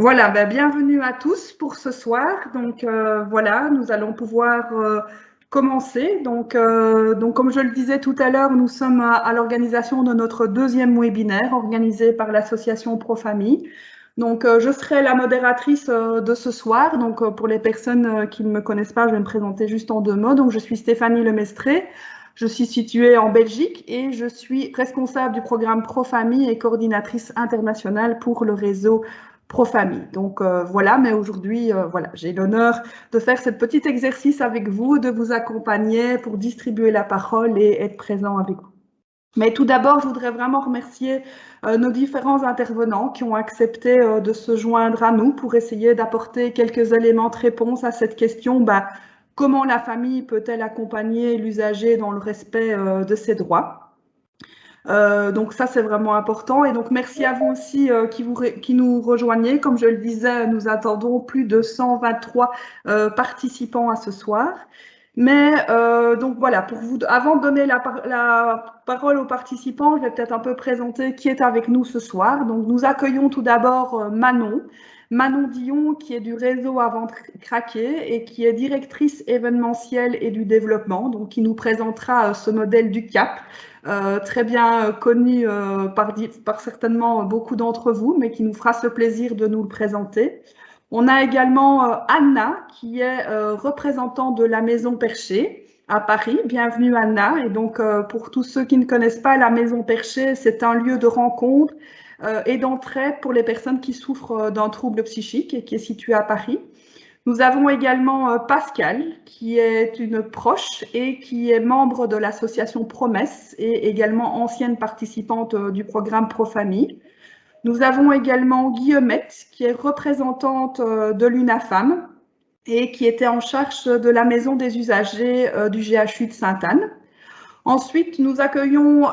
Voilà, ben, bienvenue à tous pour ce soir. Donc voilà, nous allons pouvoir commencer. Donc comme je le disais tout à l'heure, nous sommes à l'organisation de notre deuxième webinaire organisé par l'association ProFamille. Donc je serai la modératrice de ce soir. Donc pour les personnes qui ne me connaissent pas, je vais me présenter juste en deux mots. Donc je suis Stéphanie Lemestré. Je suis située en Belgique et je suis responsable du programme ProFamille et coordinatrice internationale pour le réseau ProFamille. Donc voilà, mais aujourd'hui, voilà, j'ai l'honneur de faire ce petit exercice avec vous, de vous accompagner pour distribuer la parole et être présent avec vous. Mais tout d'abord, je voudrais vraiment remercier nos différents intervenants qui ont accepté de se joindre à nous pour essayer d'apporter quelques éléments de réponse à cette question, comment la famille peut-elle accompagner l'usager dans le respect de ses droits. Donc ça, c'est vraiment important. Et donc, merci à vous aussi qui nous rejoignez. Comme je le disais, nous attendons plus de 123 participants à ce soir. Mais donc voilà, pour vous, avant de donner la parole aux participants, je vais peut-être un peu présenter qui est avec nous ce soir. Donc nous accueillons tout d'abord Manon. Manon Dion, qui est du réseau Avant de craquer et qui est directrice événementielle et du développement, donc qui nous présentera ce modèle du CAP, très bien connu par certainement beaucoup d'entre vous, mais qui nous fera ce plaisir de nous le présenter. On a également Anna, qui est représentante de la Maison Perchée à Paris. Bienvenue Anna. Et donc pour tous ceux qui ne connaissent pas la Maison Perchée, c'est un lieu de rencontre et d'entraide pour les personnes qui souffrent d'un trouble psychique et qui est situé à Paris. Nous avons également Pascal, qui est une proche et qui est membre de l'association Promesse et également ancienne participante du programme ProFamille. Nous avons également Guillemette, qui est représentante de l'UNAFAM et qui était en charge de la maison des usagers du GHU de Sainte-Anne. Ensuite, nous accueillons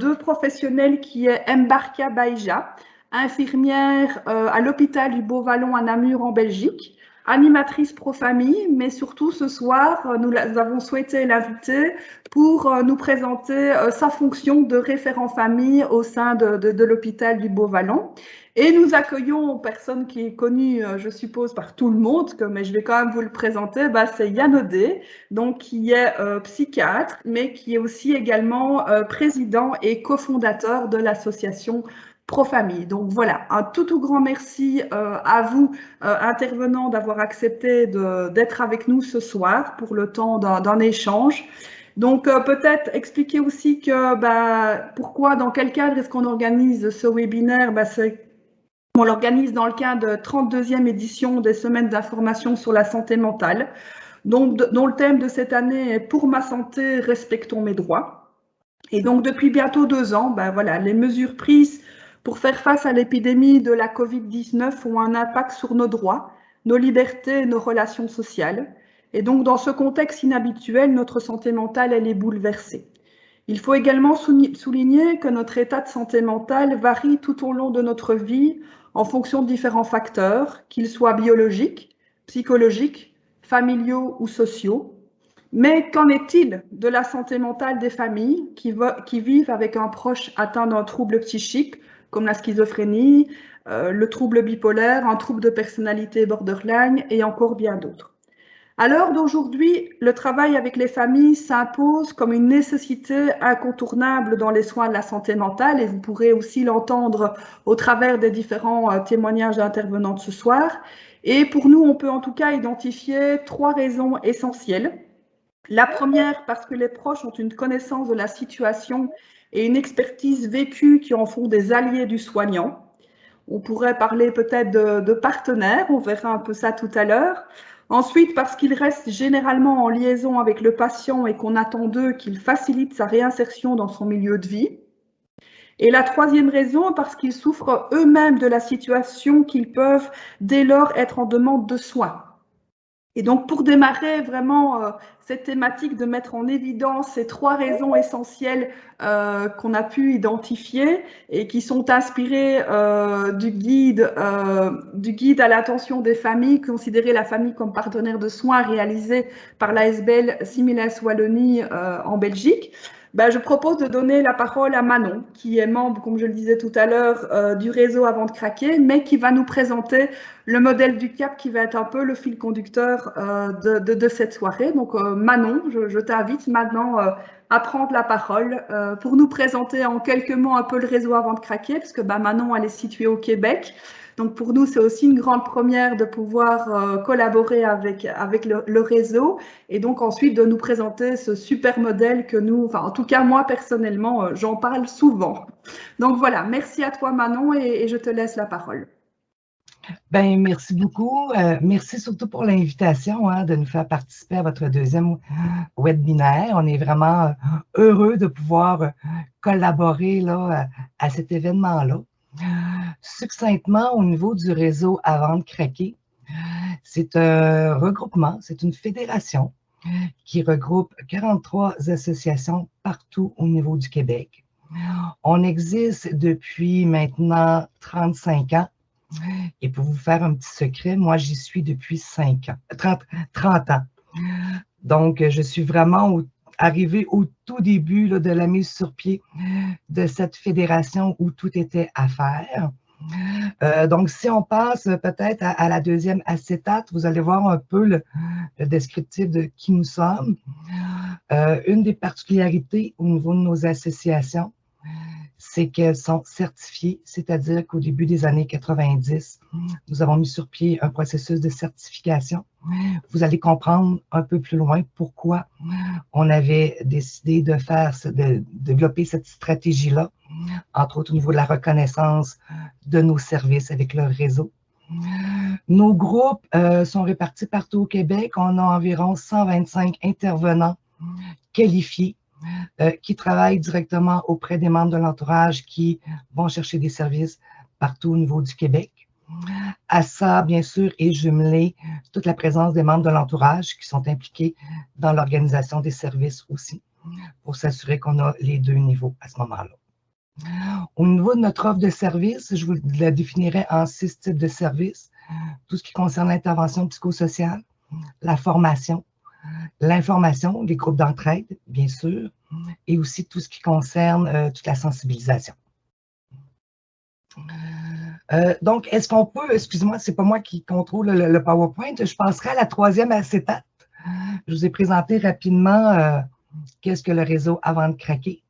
deux professionnels qui est Mbarka Baïja, infirmière à l'hôpital du Beau-Vallon à Namur en Belgique, animatrice ProFamille, mais surtout ce soir, nous avons souhaité l'inviter pour nous présenter sa fonction de référent famille au sein de l'hôpital du Beau-Vallon. Et nous accueillons une personne qui est connue, je suppose, par tout le monde, mais je vais quand même vous le présenter, c'est Yann Audet, donc qui est psychiatre, mais qui est aussi également président et cofondateur de l'association ProFamille. Donc voilà, un tout grand merci à vous, intervenants, d'avoir accepté d'être avec nous ce soir pour le temps d'un échange. Donc peut-être expliquer aussi que pourquoi, dans quel cadre est-ce qu'on organise ce webinaire. On l'organise dans le cadre de 32e édition des semaines d'information sur la santé mentale, dont le thème de cette année est « Pour ma santé, respectons mes droits ». Et donc depuis bientôt 2 ans, voilà, les mesures prises pour faire face à l'épidémie de la Covid-19 ont un impact sur nos droits, nos libertés et nos relations sociales. Et donc dans ce contexte inhabituel, notre santé mentale, elle est bouleversée. Il faut également souligner que notre état de santé mentale varie tout au long de notre vie en fonction de différents facteurs, qu'ils soient biologiques, psychologiques, familiaux ou sociaux. Mais qu'en est-il de la santé mentale des familles qui vivent avec un proche atteint d'un trouble psychique, comme la schizophrénie, le trouble bipolaire, un trouble de personnalité borderline et encore bien d'autres? À l'heure d'aujourd'hui, le travail avec les familles s'impose comme une nécessité incontournable dans les soins de la santé mentale, et vous pourrez aussi l'entendre au travers des différents témoignages d'intervenants de ce soir. Et pour nous, on peut en tout cas identifier 3 raisons essentielles. La première, parce que les proches ont une connaissance de la situation et une expertise vécue qui en font des alliés du soignant. On pourrait parler peut-être de partenaires, on verra un peu ça tout à l'heure. Ensuite, parce qu'ils restent généralement en liaison avec le patient et qu'on attend d'eux qu'ils facilitent sa réinsertion dans son milieu de vie. Et la troisième raison, parce qu'ils souffrent eux-mêmes de la situation qu'ils peuvent dès lors être en demande de soins. Et donc, pour démarrer vraiment cette thématique de mettre en évidence ces 3 raisons essentielles qu'on a pu identifier et qui sont inspirées du guide à l'attention des familles, considérer la famille comme partenaire de soins réalisé par l'ASBL Similes Wallonie en Belgique. Ben, je propose de donner la parole à Manon, qui est membre, comme je le disais tout à l'heure, du réseau Avant de craquer, mais qui va nous présenter le modèle du CAP qui va être un peu le fil conducteur de cette soirée. Donc Manon, je t'invite maintenant à prendre la parole pour nous présenter en quelques mots un peu le réseau Avant de craquer, parce que ben, Manon, elle est située au Québec. Donc pour nous, c'est aussi une grande première de pouvoir collaborer avec le réseau et donc ensuite de nous présenter ce super modèle que nous, enfin en tout cas moi personnellement, j'en parle souvent. Donc voilà, merci à toi Manon et je te laisse la parole. Ben, merci beaucoup. Merci surtout pour l'invitation de nous faire participer à votre deuxième webinaire. On est vraiment heureux de pouvoir collaborer là, à cet événement-là. Succinctement, au niveau du réseau Avant de craquer, c'est un regroupement, c'est une fédération qui regroupe 43 associations partout au niveau du Québec. On existe depuis maintenant 35 ans. Et pour vous faire un petit secret, moi, j'y suis depuis 30 ans. Donc, je suis vraiment arrivée au tout début là, de la mise sur pied de cette fédération où tout était à faire. Donc, si on passe peut-être à la deuxième acétate, vous allez voir un peu le descriptif de qui nous sommes. Une des particularités au niveau de nos associations, c'est qu'elles sont certifiées, c'est-à-dire qu'au début des années 90, nous avons mis sur pied un processus de certification. Vous allez comprendre un peu plus loin pourquoi on avait décidé de développer cette stratégie-là, entre autres au niveau de la reconnaissance de nos services avec le réseau. Nos groupes sont répartis partout au Québec. On a environ 125 intervenants qualifiés qui travaillent directement auprès des membres de l'entourage qui vont chercher des services partout au niveau du Québec. À ça, bien sûr, est jumelée toute la présence des membres de l'entourage qui sont impliqués dans l'organisation des services aussi, pour s'assurer qu'on a les deux niveaux à ce moment-là. Au niveau de notre offre de services, je vous la définirais en 6 types de services. Tout ce qui concerne l'intervention psychosociale, la formation, l'information, les groupes d'entraide, bien sûr, et aussi tout ce qui concerne toute la sensibilisation. Donc, est-ce qu'on peut, excusez-moi, c'est pas moi qui contrôle le PowerPoint, je passerai à la troisième acétate. Je vous ai présenté rapidement qu'est-ce que le réseau Avant de craquer.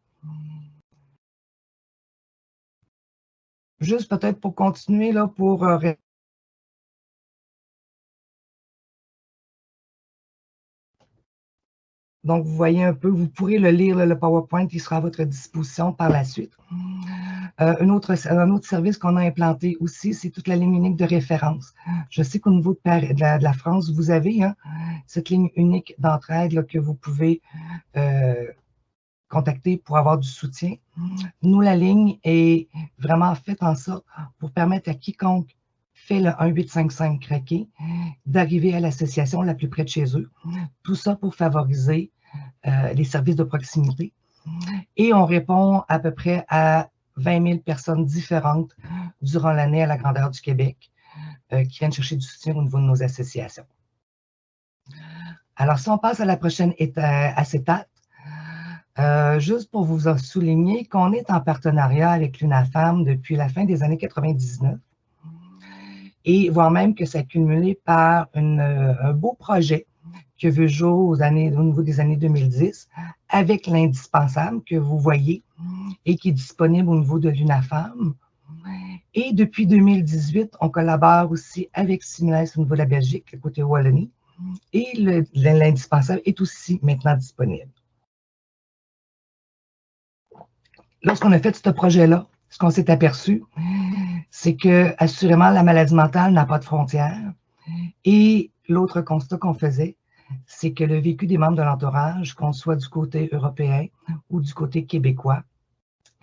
Juste peut-être pour continuer, là, pour donc, vous voyez un peu, vous pourrez le lire, le PowerPoint, il sera à votre disposition par la suite. Un autre service qu'on a implanté aussi, c'est toute la ligne unique de référence. Je sais qu'au niveau de la France, vous avez cette ligne unique d'entraide que vous pouvez contacter pour avoir du soutien. Nous, la ligne est vraiment faite en sorte pour permettre à quiconque fait le 1855 craqué d'arriver à l'association la plus près de chez eux. Tout ça pour favoriser les services de proximité. Et on répond à peu près à 20 000 personnes différentes durant l'année à la grandeur du Québec qui viennent chercher du soutien au niveau de nos associations. Alors, si on passe à la prochaine acétate, juste pour vous souligner qu'on est en partenariat avec l'UNAFAM depuis la fin des années 99 et voire même que c'est accumulé par un beau projet qui a vu jour au niveau des années 2010 avec l'indispensable que vous voyez et qui est disponible au niveau de l'UNAFAM. Et depuis 2018, on collabore aussi avec Simulès au niveau de la Belgique, le côté Wallonie, et l'indispensable est aussi maintenant disponible. Lorsqu'on a fait ce projet-là, ce qu'on s'est aperçu, c'est que, assurément, la maladie mentale n'a pas de frontières. Et l'autre constat qu'on faisait, c'est que le vécu des membres de l'entourage, qu'on soit du côté européen ou du côté québécois,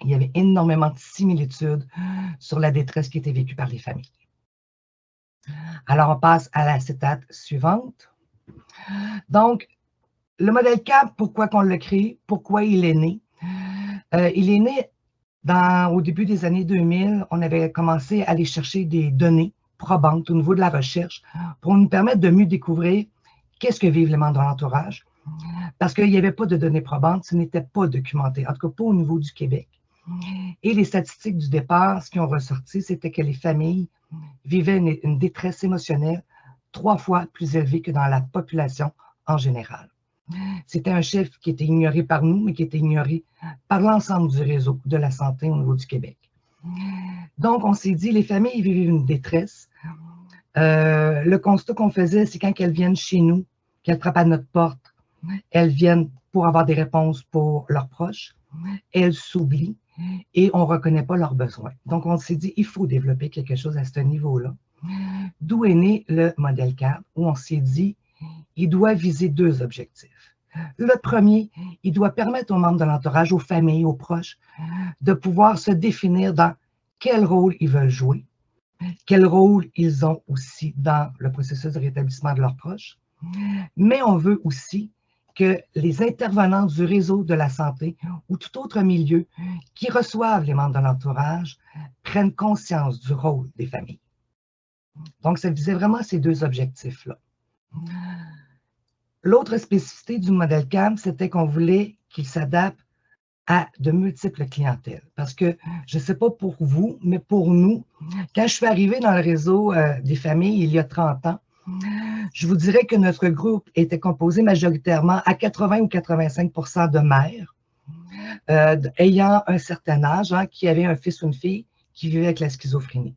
il y avait énormément de similitudes sur la détresse qui était vécue par les familles. Alors, on passe à l'acétate suivante. Donc, le modèle CAP, pourquoi qu'on l'a créé? Pourquoi il est né? Il est né au début des années 2000. On avait commencé à aller chercher des données probantes au niveau de la recherche pour nous permettre de mieux découvrir qu'est-ce que vivent les membres de l'entourage. parce qu'il n'y avait pas de données probantes, ce n'était pas documenté, en tout cas pas au niveau du Québec. Et les statistiques du départ, ce qui ont ressorti, c'était que les familles vivaient une détresse émotionnelle 3 fois plus élevée que dans la population en général. C'était un chiffre qui était ignoré par nous, mais qui était ignoré par l'ensemble du réseau de la santé au niveau du Québec. Donc, on s'est dit, les familles vivent une détresse. Le constat qu'on faisait, c'est quand elles viennent chez nous, qu'elles frappent à notre porte, elles viennent pour avoir des réponses pour leurs proches, elles s'oublient et on ne reconnaît pas leurs besoins. Donc, on s'est dit, il faut développer quelque chose à ce niveau-là. D'où est né le modèle CAP, où on s'est dit, il doit viser 2 objectifs. Le premier, il doit permettre aux membres de l'entourage, aux familles, aux proches, de pouvoir se définir dans quel rôle ils veulent jouer, quel rôle ils ont aussi dans le processus de rétablissement de leurs proches. Mais on veut aussi que les intervenants du réseau de la santé ou tout autre milieu qui reçoivent les membres de l'entourage prennent conscience du rôle des familles. Donc, ça visait vraiment ces 2 objectifs-là. L'autre spécificité du modèle CAM, c'était qu'on voulait qu'il s'adapte à de multiples clientèles. Parce que, je ne sais pas pour vous, mais pour nous, quand je suis arrivée dans le réseau des familles il y a 30 ans, je vous dirais que notre groupe était composé majoritairement à 80 ou 85% de mères ayant un certain âge, qui avaient un fils ou une fille qui vivait avec la schizophrénie.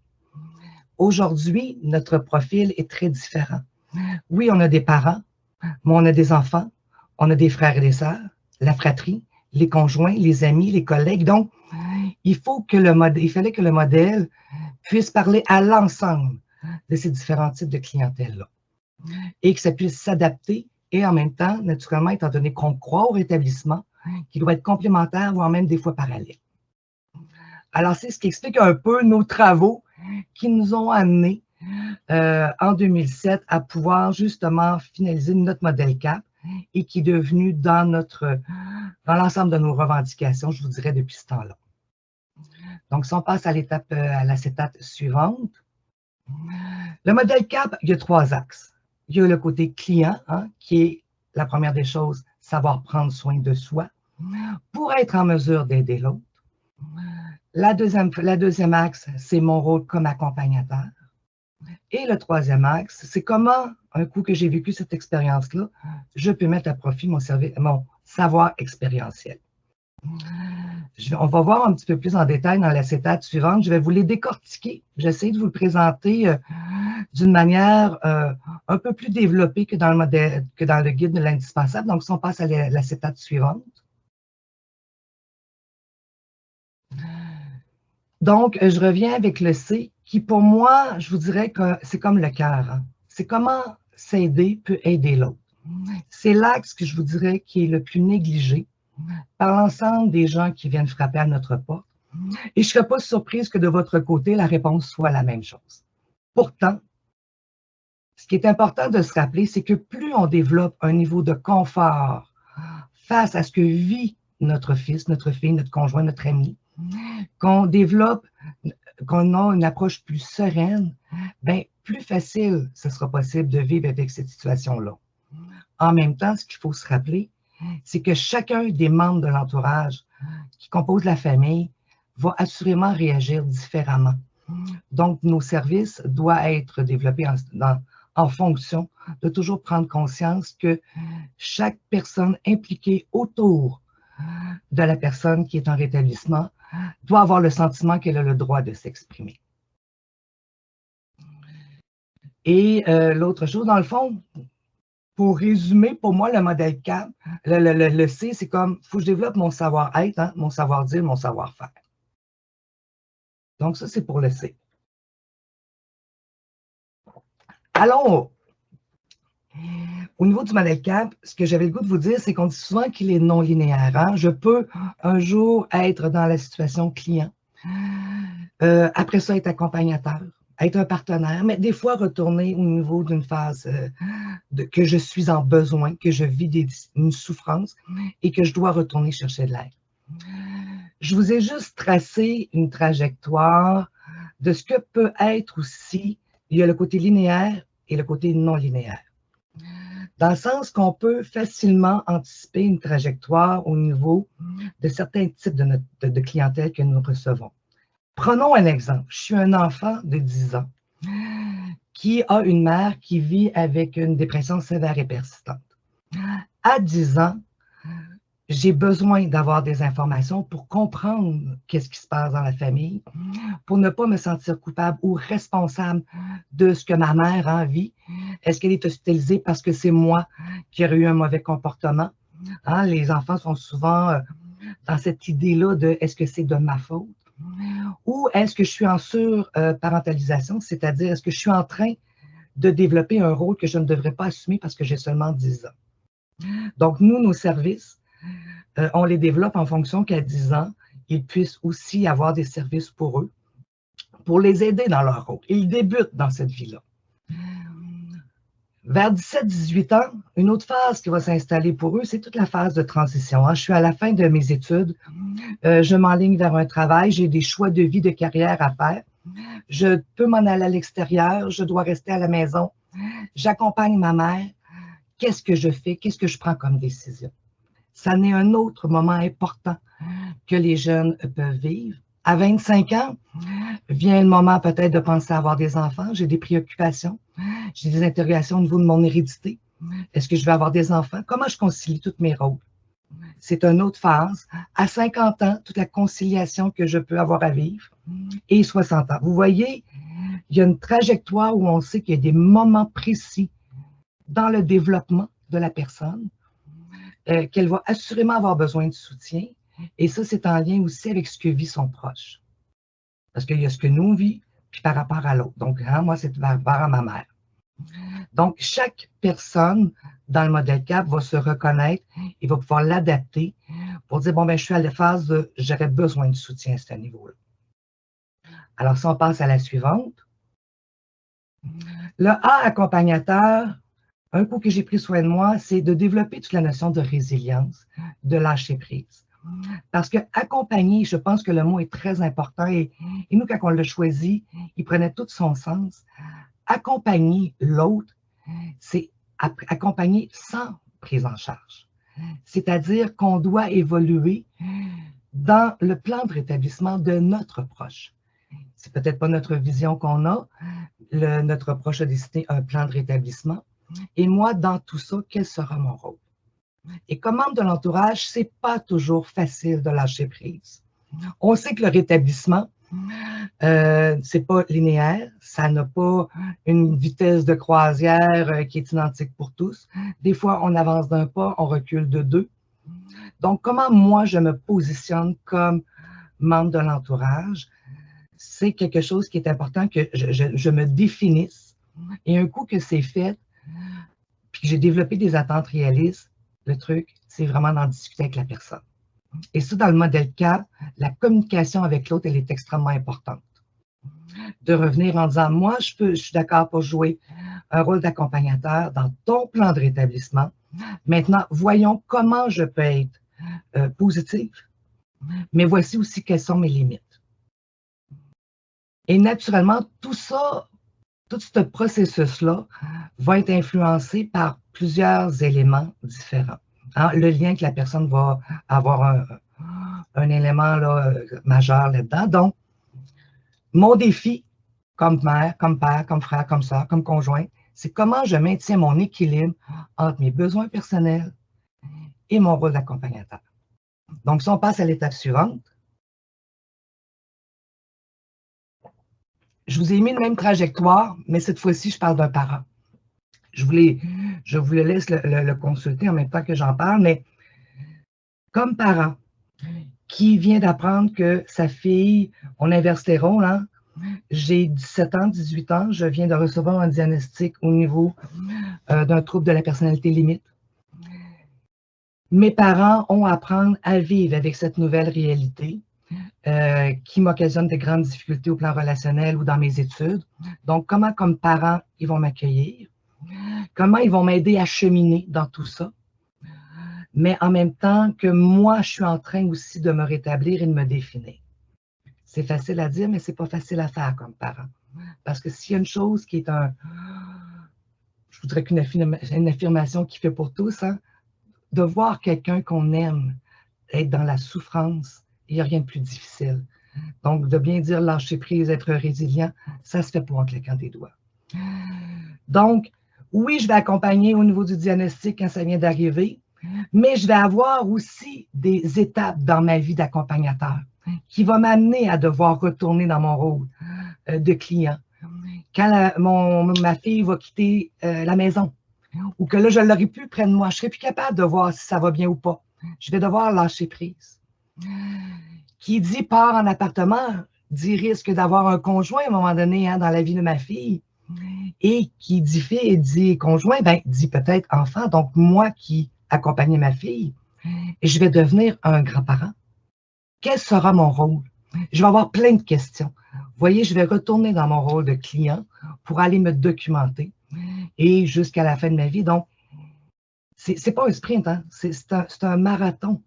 Aujourd'hui, notre profil est très différent. Oui, on a des parents, mais on a des enfants, on a des frères et des sœurs, la fratrie, les conjoints, les amis, les collègues. Donc, il fallait que le modèle puisse parler à l'ensemble de ces différents types de clientèle-là et que ça puisse s'adapter et en même temps, naturellement, étant donné qu'on croit au rétablissement, qui doit être complémentaire, voire même des fois parallèle. Alors, c'est ce qui explique un peu nos travaux qui nous ont amenés en 2007 à pouvoir justement finaliser notre modèle CAP et qui est devenu dans l'ensemble de nos revendications, je vous dirais, depuis ce temps-là. Donc, si on passe à l'acétate suivante, le modèle CAP, il y a 3 axes. Il y a le côté client, qui est la première des choses, savoir prendre soin de soi pour être en mesure d'aider l'autre. La deuxième axe, c'est mon rôle comme accompagnateur. Et le 3e axe, c'est comment, un coup que j'ai vécu cette expérience-là, je peux mettre à profit mon savoir expérientiel. On va voir un petit peu plus en détail dans l'acétate suivante. Je vais vous les décortiquer. J'essaie de vous le présenter d'une manière un peu plus développée que dans le guide de l'indispensable. Donc, si on passe à l'acétate suivante. Donc, je reviens avec le C, qui pour moi, je vous dirais que c'est comme le cœur. C'est comment s'aider peut aider l'autre. C'est l'axe que je vous dirais qui est le plus négligé par l'ensemble des gens qui viennent frapper à notre porte. Et je ne serais pas surprise que de votre côté, la réponse soit la même chose. Pourtant, ce qui est important de se rappeler, c'est que plus on développe un niveau de confort face à ce que vit notre fils, notre fille, notre conjoint, notre ami, qu'on développe, qu'on a une approche plus sereine, bien, plus facile ce sera possible de vivre avec cette situation-là. En même temps, ce qu'il faut se rappeler, c'est que chacun des membres de l'entourage qui compose la famille va assurément réagir différemment. Donc, nos services doivent être développés en fonction de toujours prendre conscience que chaque personne impliquée autour de la personne qui est en rétablissement doit avoir le sentiment qu'elle a le droit de s'exprimer. Et l'autre chose, dans le fond, pour résumer, pour moi, le modèle CAP, le C, c'est comme, il faut que je développe mon savoir-être, mon savoir-dire, mon savoir-faire. Donc, ça, c'est pour le C. Allons au niveau du modèle CAP, ce que j'avais le goût de vous dire, c'est qu'on dit souvent qu'il est non linéaire. Je peux un jour être dans la situation client, après ça être accompagnateur, être un partenaire, mais des fois retourner au niveau d'une phase que je suis en besoin, que je vis une souffrance et que je dois retourner chercher de l'aide. Je vous ai juste tracé une trajectoire de ce que peut être aussi, il y a le côté linéaire et le côté non linéaire. dans le sens qu'on peut facilement anticiper une trajectoire au niveau de certains types de clientèle que nous recevons. Prenons un exemple. Je suis un enfant de 10 ans qui a une mère qui vit avec une dépression sévère et persistante. À 10 ans, j'ai besoin d'avoir des informations pour comprendre qu'est-ce qui se passe dans la famille, pour ne pas me sentir coupable ou responsable de ce que ma mère en vit. Est-ce qu'elle est hospitalisée parce que c'est moi qui aurais eu un mauvais comportement? Hein, les enfants sont souvent dans cette idée-là de est-ce que c'est de ma faute? Ou est-ce que je suis en surparentalisation, c'est-à-dire est-ce que je suis en train de développer un rôle que je ne devrais pas assumer parce que j'ai seulement 10 ans? Donc, nous, nos services, on les développe en fonction qu'à 10 ans, ils puissent aussi avoir des services pour eux, pour les aider dans leur rôle. Ils débutent dans cette vie-là. Vers 17-18 ans, une autre phase qui va s'installer pour eux, c'est toute la phase de transition. Je suis à la fin de mes études, je m'enligne vers un travail, j'ai des choix de vie, de carrière à faire. Je peux m'en aller à l'extérieur, je dois rester à la maison. J'accompagne ma mère. Qu'est-ce que je fais? Qu'est-ce que je prends comme décision? Ça n'est un autre moment important que les jeunes peuvent vivre. À 25 ans, vient le moment peut-être de penser à avoir des enfants. J'ai des préoccupations, j'ai des interrogations au niveau de mon hérédité. Est-ce que je vais avoir des enfants? Comment je concilie tous mes rôles? C'est une autre phase. À 50 ans, toute la conciliation que je peux avoir à vivre. Et 60 ans. Vous voyez, il y a une trajectoire où on sait qu'il y a des moments précis dans le développement de la personne qu'elle va assurément avoir besoin de soutien. Et ça, c'est en lien aussi avec ce que vit son proche. Parce qu'il y a ce que nous on vit, puis par rapport à l'autre. Donc, moi, c'est par rapport à ma mère. Donc, chaque personne dans le modèle CAP va se reconnaître et va pouvoir l'adapter pour dire, bon, ben, je suis à la phase de j'aurais besoin de soutien à ce niveau-là. Alors, si on passe à la suivante, le A accompagnateur, un coup que j'ai pris soin de moi, c'est de développer toute la notion de résilience, de lâcher prise. Parce que accompagner, je pense que le mot est très important et nous, quand on l'a choisi, il prenait tout son sens. Accompagner l'autre, c'est accompagner sans prise en charge. C'est-à-dire qu'on doit évoluer dans le plan de rétablissement de notre proche. C'est peut-être pas notre vision qu'on a. Notre proche a décidé un plan de rétablissement. Et moi, dans tout ça, quel sera mon rôle? Et comme membre de l'entourage, c'est pas toujours facile de lâcher prise. On sait que le rétablissement, c'est pas linéaire, ça n'a pas une vitesse de croisière qui est identique pour tous. Des fois, on avance d'un pas, on recule de deux. Donc, comment moi, je me positionne comme membre de l'entourage, c'est quelque chose qui est important que je me définisse. Et un coup que c'est fait, puis que j'ai développé des attentes réalistes, le truc, c'est vraiment d'en discuter avec la personne. Et ça, dans le modèle CAP, la communication avec l'autre, elle est extrêmement importante. De revenir en disant, moi, je suis d'accord pour jouer un rôle d'accompagnateur dans ton plan de rétablissement. Maintenant, voyons comment je peux être positive, mais voici aussi quelles sont mes limites. Et naturellement, tout ça, tout ce processus-là va être influencé par plusieurs éléments différents. Hein, le lien que la personne va avoir un élément là, majeur là-dedans. Donc, mon défi, comme mère, comme père, comme frère, comme sœur, comme conjoint, c'est comment je maintiens mon équilibre entre mes besoins personnels et mon rôle d'accompagnateur. Donc, si on passe à l'étape suivante, je vous ai mis la même trajectoire, mais cette fois-ci, je parle d'un parent. Je vous laisse le consulter en même temps que j'en parle, mais comme parent qui vient d'apprendre que sa fille, on inverse les rôles, hein? J'ai 17 ans, 18 ans, je viens de recevoir un diagnostic au niveau d'un trouble de la personnalité limite. Mes parents ont à apprendre à vivre avec cette nouvelle réalité qui m'occasionne de grandes difficultés au plan relationnel ou dans mes études. Donc, comment, comme parents, ils vont m'accueillir? Comment ils vont m'aider à cheminer dans tout ça? Mais en même temps que moi, je suis en train aussi de me rétablir et de me définir. C'est facile à dire, mais c'est pas facile à faire comme parent. Parce que s'il y a une chose qui est je voudrais qu'une affirmation qui fait pour tous, hein, de voir quelqu'un qu'on aime être dans la souffrance, il n'y a rien de plus difficile. Donc, de bien dire lâcher prise, être résilient, ça se fait pas en claquant des doigts. Donc, oui, je vais accompagner au niveau du diagnostic quand ça vient d'arriver, mais je vais avoir aussi des étapes dans ma vie d'accompagnateur qui vont m'amener à devoir retourner dans mon rôle de client. Quand ma fille va quitter la maison, ou que là, je l'aurai plus près de moi, je ne serai plus capable de voir si ça va bien ou pas. Je vais devoir lâcher prise. Qui dit part en appartement, dit risque d'avoir un conjoint à un moment donné hein, dans la vie de ma fille. Et qui dit fille et dit conjoint, ben, dit peut-être enfant. Donc, moi qui accompagnais ma fille, je vais devenir un grand-parent. Quel sera mon rôle? Je vais avoir plein de questions. Vous voyez, je vais retourner dans mon rôle de client pour aller me documenter et jusqu'à la fin de ma vie. Donc, c'est pas un sprint, hein? C'est un marathon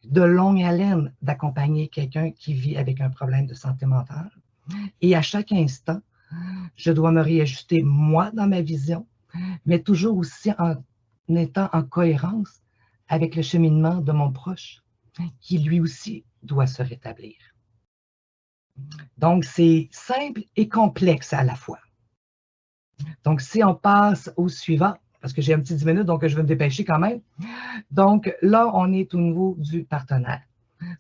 de longue haleine d'accompagner quelqu'un qui vit avec un problème de santé mentale. Et à chaque instant, je dois me réajuster, moi, dans ma vision, mais toujours aussi en étant en cohérence avec le cheminement de mon proche, qui lui aussi doit se rétablir. Donc, c'est simple et complexe à la fois. Donc, si on passe au suivant, parce que j'ai un petit 10 minutes, donc je vais me dépêcher quand même. Donc, là, on est au niveau du partenaire.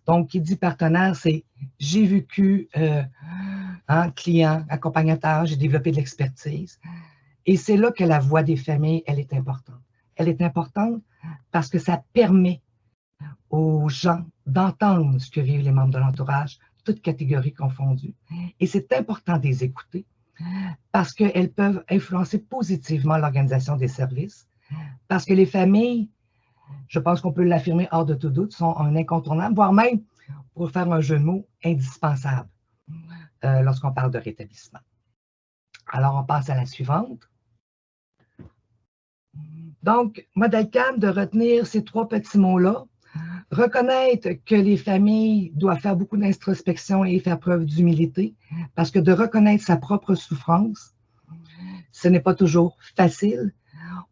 Donc, qui dit partenaire, c'est j'ai vécu client, accompagnateur, j'ai développé de l'expertise. Et c'est là que la voix des familles, elle est importante. Elle est importante parce que ça permet aux gens d'entendre ce que vivent les membres de l'entourage, toutes catégories confondues. Et c'est important de les écouter parce qu'elles peuvent influencer positivement l'organisation des services, parce que les familles, je pense qu'on peut l'affirmer hors de tout doute, sont un incontournable, voire même, pour faire un jeu de mots, indispensable lorsqu'on parle de rétablissement. Alors, on passe à la suivante. Donc, modèle CAM, de retenir ces trois petits mots-là. Reconnaître que les familles doivent faire beaucoup d'introspection et faire preuve d'humilité, parce que de reconnaître sa propre souffrance, ce n'est pas toujours facile.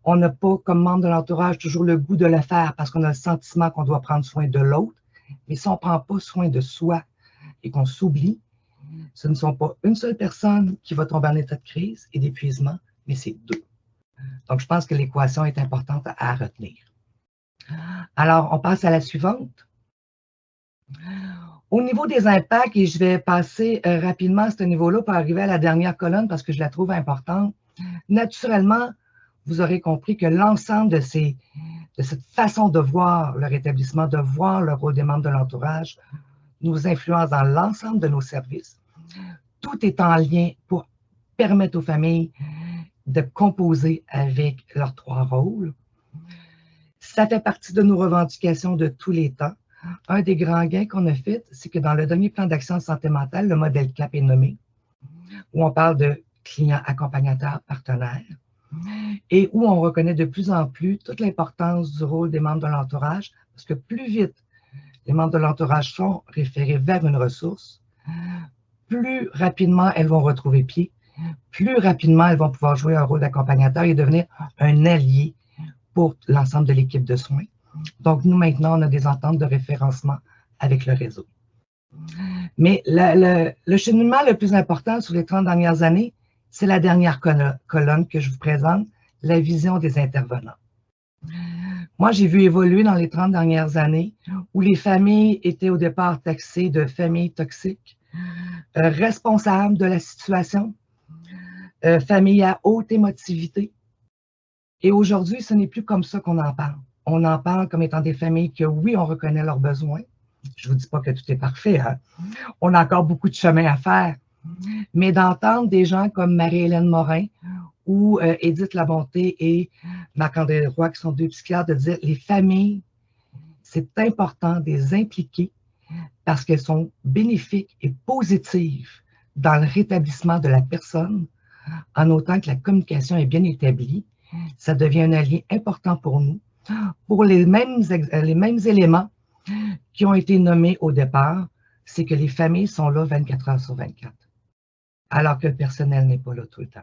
On n'a pas, comme membre de l'entourage, toujours le goût de le faire parce qu'on a le sentiment qu'on doit prendre soin de l'autre. Mais si on ne prend pas soin de soi et qu'on s'oublie, ce ne sont pas une seule personne qui va tomber en état de crise et d'épuisement, mais c'est deux. Donc, je pense que l'équation est importante à retenir. Alors, on passe à la suivante. Au niveau des impacts, et je vais passer rapidement à ce niveau-là pour arriver à la dernière colonne parce que je la trouve importante. Naturellement, vous aurez compris que l'ensemble de cette façon de voir le rétablissement, de voir le rôle des membres de l'entourage, nous influence dans l'ensemble de nos services. Tout est en lien pour permettre aux familles de composer avec leurs trois rôles. Ça fait partie de nos revendications de tous les temps. Un des grands gains qu'on a fait, c'est que dans le dernier plan d'action de santé mentale, le modèle CAP est nommé, où on parle de clients accompagnateurs partenaires, et où on reconnaît de plus en plus toute l'importance du rôle des membres de l'entourage, parce que plus vite les membres de l'entourage sont référés vers une ressource, plus rapidement elles vont retrouver pied, plus rapidement elles vont pouvoir jouer un rôle d'accompagnateur et devenir un allié pour l'ensemble de l'équipe de soins. Donc, nous, maintenant, on a des ententes de référencement avec le réseau. Mais le cheminement le plus important sur les 30 dernières années, c'est la dernière colonne que je vous présente, la vision des intervenants. Moi, j'ai vu évoluer dans les 30 dernières années où les familles étaient au départ taxées de familles toxiques, responsables de la situation, familles à haute émotivité. Et aujourd'hui, ce n'est plus comme ça qu'on en parle. On en parle comme étant des familles que, oui, on reconnaît leurs besoins. Je ne vous dis pas que tout est parfait. Hein? On a encore beaucoup de chemin à faire. Mais d'entendre des gens comme Marie-Hélène Morin ou Édith Labonté et Marc-André Roy, qui sont deux psychiatres, de dire les familles, c'est important de les impliquer parce qu'elles sont bénéfiques et positives dans le rétablissement de la personne, en autant que la communication est bien établie. Ça devient un allié important pour nous, pour les mêmes éléments qui ont été nommés au départ, c'est que les familles sont là 24 heures sur 24, alors que le personnel n'est pas là tout le temps.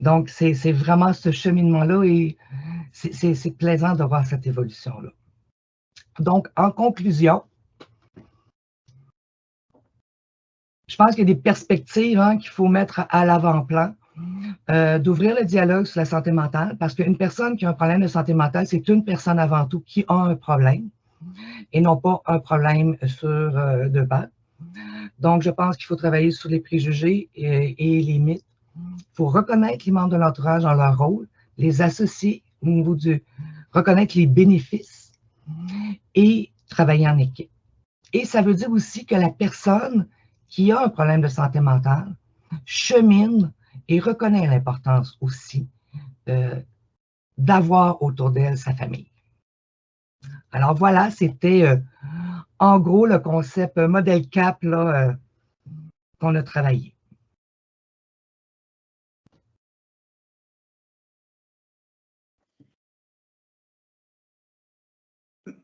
Donc, c'est vraiment ce cheminement-là et c'est plaisant de voir cette évolution-là. Donc, en conclusion, je pense qu'il y a des perspectives qu'il faut mettre à l'avant-plan, d'ouvrir le dialogue sur la santé mentale, parce qu'une personne qui a un problème de santé mentale, c'est une personne avant tout qui a un problème et non pas un problème sur deux pattes. Donc, je pense qu'il faut travailler sur les préjugés et les mythes. Il faut reconnaître les membres de l'entourage dans leur rôle, les associer au niveau du reconnaître les bénéfices et travailler en équipe. Et ça veut dire aussi que la personne qui a un problème de santé mentale chemine et reconnaît l'importance aussi d'avoir autour d'elle sa famille. Alors voilà, c'était en gros le concept modèle CAP qu'on a travaillé.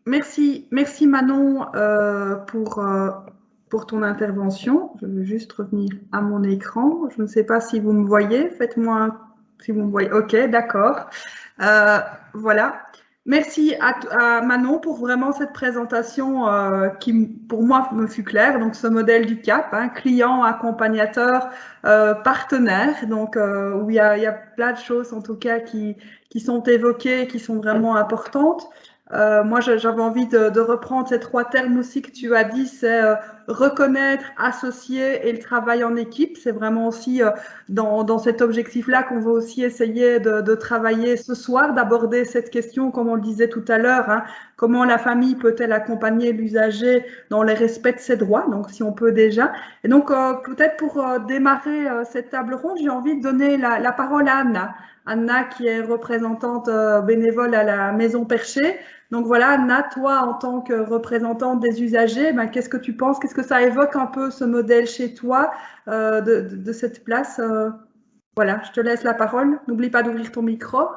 Merci Manon pour ton intervention. Je vais juste revenir à mon écran. Je ne sais pas si vous me voyez. Faites-moi si vous me voyez. OK, d'accord. Voilà. Merci à Manon pour vraiment cette présentation qui, pour moi, me fut claire. Donc, ce modèle du CAP, client, accompagnateur, partenaire. Donc, où il y a plein de choses, en tout cas, qui sont évoquées, qui sont vraiment importantes. Moi, j'avais envie de reprendre ces trois termes aussi que tu as dit, c'est reconnaître, associer et le travail en équipe. C'est vraiment aussi dans cet objectif-là qu'on va aussi essayer de travailler ce soir, d'aborder cette question, comme on le disait tout à l'heure, comment la famille peut-elle accompagner l'usager dans le respect de ses droits, donc si on peut déjà. Et donc, peut-être pour démarrer cette table ronde, j'ai envie de donner la parole à Anna. Anna, qui est représentante bénévole à la Maison Perchée. Donc voilà, Anna, toi, en tant que représentante des usagers, qu'est-ce que tu penses? Qu'est-ce que ça évoque un peu ce modèle chez toi de cette place? Voilà, je te laisse la parole. N'oublie pas d'ouvrir ton micro.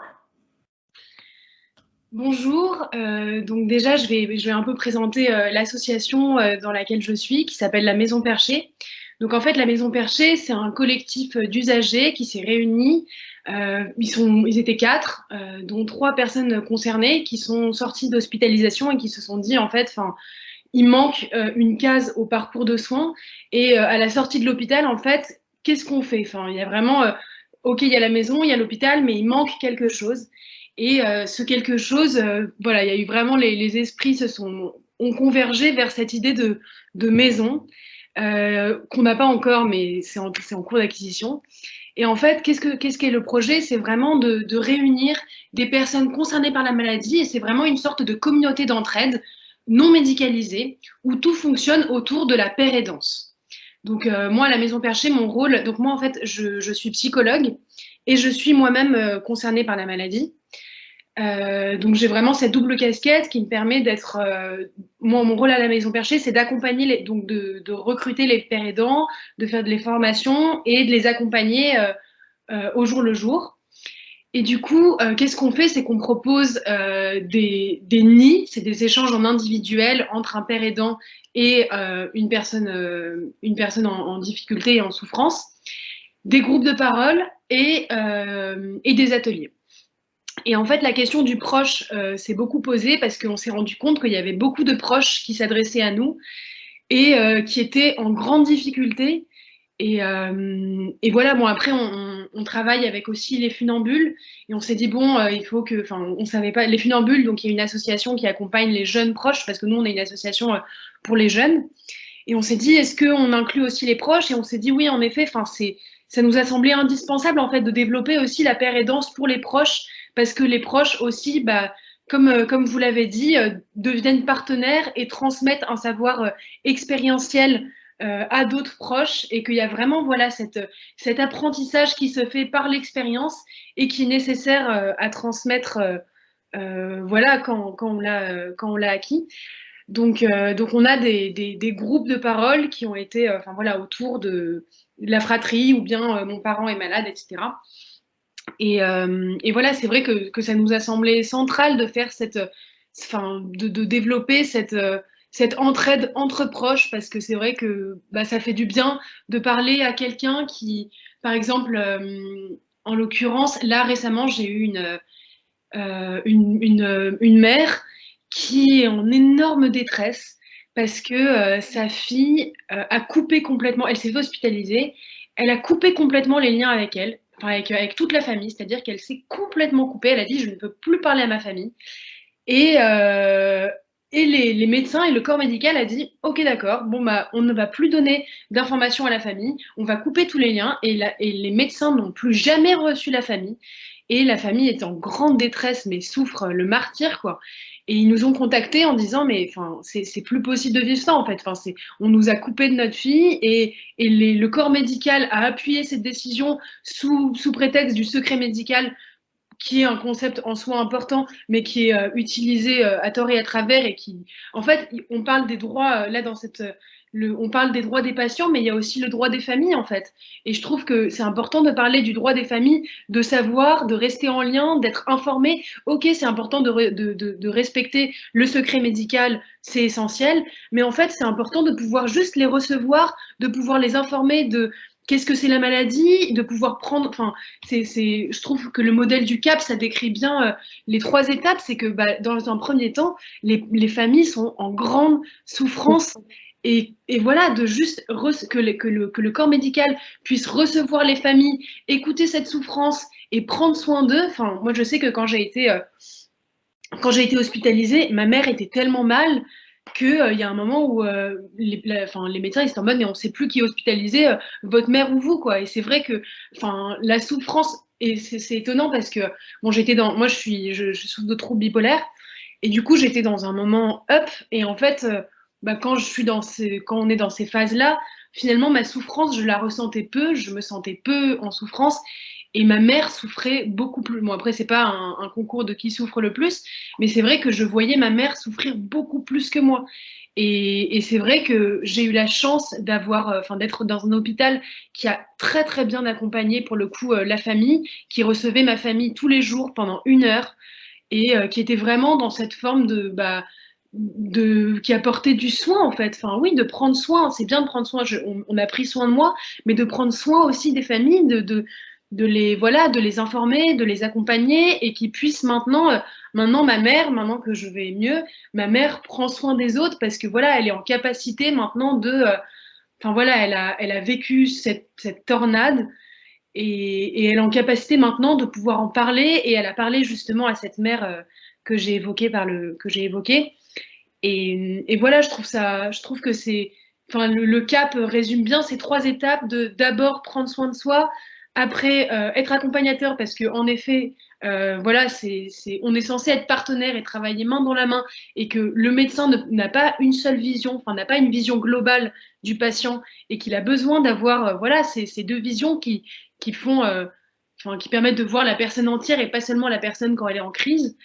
Bonjour, donc déjà je vais un peu présenter l'association dans laquelle je suis, qui s'appelle la Maison Perchée. Donc en fait, la Maison Perchée, c'est un collectif d'usagers qui s'est réuni. Ils étaient 4, dont 3 personnes concernées qui sont sorties d'hospitalisation et qui se sont dit en fait, il manque une case au parcours de soins et à la sortie de l'hôpital, en fait, qu'est-ce qu'on fait? Il y a vraiment, ok, il y a la maison, il y a l'hôpital, mais il manque quelque chose. Et ce quelque chose, voilà, il y a eu vraiment les esprits ont convergé vers cette idée de maison qu'on n'a pas encore, mais c'est en cours d'acquisition. Et en fait, qu'est-ce qu'est le projet? C'est vraiment de réunir des personnes concernées par la maladie et c'est vraiment une sorte de communauté d'entraide non médicalisée où tout fonctionne autour de la paire aidance. Donc moi, à la Maison Perchée, mon rôle, donc moi en fait, je suis psychologue et je suis moi-même concernée par la maladie. Donc j'ai vraiment cette double casquette qui me permet d'être, moi mon rôle à la Maison Perchée, c'est d'accompagner, donc de recruter les pères aidants, de faire des formations et de les accompagner au jour le jour. Et du coup, qu'est-ce qu'on fait? C'est qu'on propose des nids, c'est des échanges en individuel entre un père aidant et une personne en difficulté et en souffrance, des groupes de parole et des ateliers. Et en fait, la question du proche s'est beaucoup posée parce qu'on s'est rendu compte qu'il y avait beaucoup de proches qui s'adressaient à nous et qui étaient en grande difficulté. Et voilà, bon, après, on travaille avec aussi les funambules et on s'est dit, bon, il faut que, on savait pas, les funambules, donc il y a une association qui accompagne les jeunes proches parce que nous, on est une association pour les jeunes. Et on s'est dit, est-ce qu'on inclut aussi les proches? Et on s'est dit, oui, en effet, ça nous a semblé indispensable, en fait, de développer aussi la paire aidance pour les proches parce que les proches aussi, comme vous l'avez dit, deviennent partenaires et transmettent un savoir expérientiel à d'autres proches et qu'il y a vraiment voilà, cet apprentissage qui se fait par l'expérience et qui est nécessaire à transmettre voilà, quand on l'a acquis. Donc on a des groupes de parole qui ont été voilà, autour de la fratrie ou bien mon parent est malade, etc. Et voilà, c'est vrai que ça nous a semblé central de faire de développer cette entraide entre proches parce que c'est vrai que ça fait du bien de parler à quelqu'un qui, par exemple, En l'occurrence, là récemment, j'ai eu une mère qui est en énorme détresse parce que sa fille a coupé complètement, elle s'est hospitalisée, elle a coupé complètement les liens avec elle, enfin avec toute la famille, c'est-à-dire qu'elle s'est complètement coupée, elle a dit je ne peux plus parler à ma famille. Et, euh, et les médecins et le corps médical a dit ok d'accord, bon bah on ne va plus donner d'informations à la famille, on va couper tous les liens et les médecins n'ont plus jamais reçu la famille. Et la famille est en grande détresse, mais souffre le martyre, quoi. Et ils nous ont contactés en disant, mais enfin, c'est plus possible de vivre ça, en fait. Enfin, on nous a coupé de notre fille et le corps médical a appuyé cette décision sous prétexte du secret médical, qui est un concept en soi important, mais qui est utilisé à tort et à travers et qui, en fait, on parle des droits là dans cette, on parle des droits des patients, mais il y a aussi le droit des familles en fait. Et je trouve que c'est important de parler du droit des familles, de savoir, de rester en lien, d'être informé. Ok, c'est important de respecter le secret médical, c'est essentiel, mais en fait, c'est important de pouvoir juste les recevoir, de pouvoir les informer de qu'est-ce que c'est la maladie, de pouvoir prendre, enfin, je trouve que le modèle du CAP, ça décrit bien les 3 étapes. C'est que bah, dans un premier temps, les familles sont en grande souffrance. Et voilà, de juste que le corps médical puisse recevoir les familles, écouter cette souffrance et prendre soin d'eux. Enfin, moi, je sais que quand j'ai été hospitalisée, ma mère était tellement mal qu'il y a un moment où les médecins ils étaient en mode mais on ne sait plus qui est hospitalisé, votre mère ou vous quoi. Et c'est vrai que la souffrance, et c'est étonnant parce que bon moi je souffre de troubles bipolaires et du coup j'étais dans un moment up et en fait quand on est dans ces phases là, finalement ma souffrance je la ressentais peu, je me sentais peu en souffrance. Et ma mère souffrait beaucoup plus. Bon, après, c'est pas un concours de qui souffre le plus, mais c'est vrai que je voyais ma mère souffrir beaucoup plus que moi. Et c'est vrai que j'ai eu la chance d'être dans un hôpital qui a très très bien accompagné pour le coup la famille, qui recevait ma famille tous les jours pendant 1 heure et qui était vraiment dans cette forme qui apportait du soin en fait. Enfin oui, de prendre soin. C'est bien de prendre soin. On a pris soin de moi, mais de prendre soin aussi des familles, de les informer, de les accompagner et qu'ils puissent maintenant ma mère, maintenant que je vais mieux, ma mère prend soin des autres parce que voilà, elle est en capacité maintenant enfin voilà, elle a vécu cette tornade et elle est en capacité maintenant de pouvoir en parler et elle a parlé justement à cette mère que j'ai évoquée. Et voilà, je trouve que enfin, le CAP résume bien ces 3 étapes de d'abord prendre soin de soi, après être accompagnateur parce que en effet, voilà, on est censé être partenaire et travailler main dans la main et que le médecin n'a pas une seule vision, enfin n'a pas une vision globale du patient et qu'il a besoin d'avoir voilà ces 2 visions qui font, qui permettent de voir la personne entière et pas seulement la personne quand elle est en crise.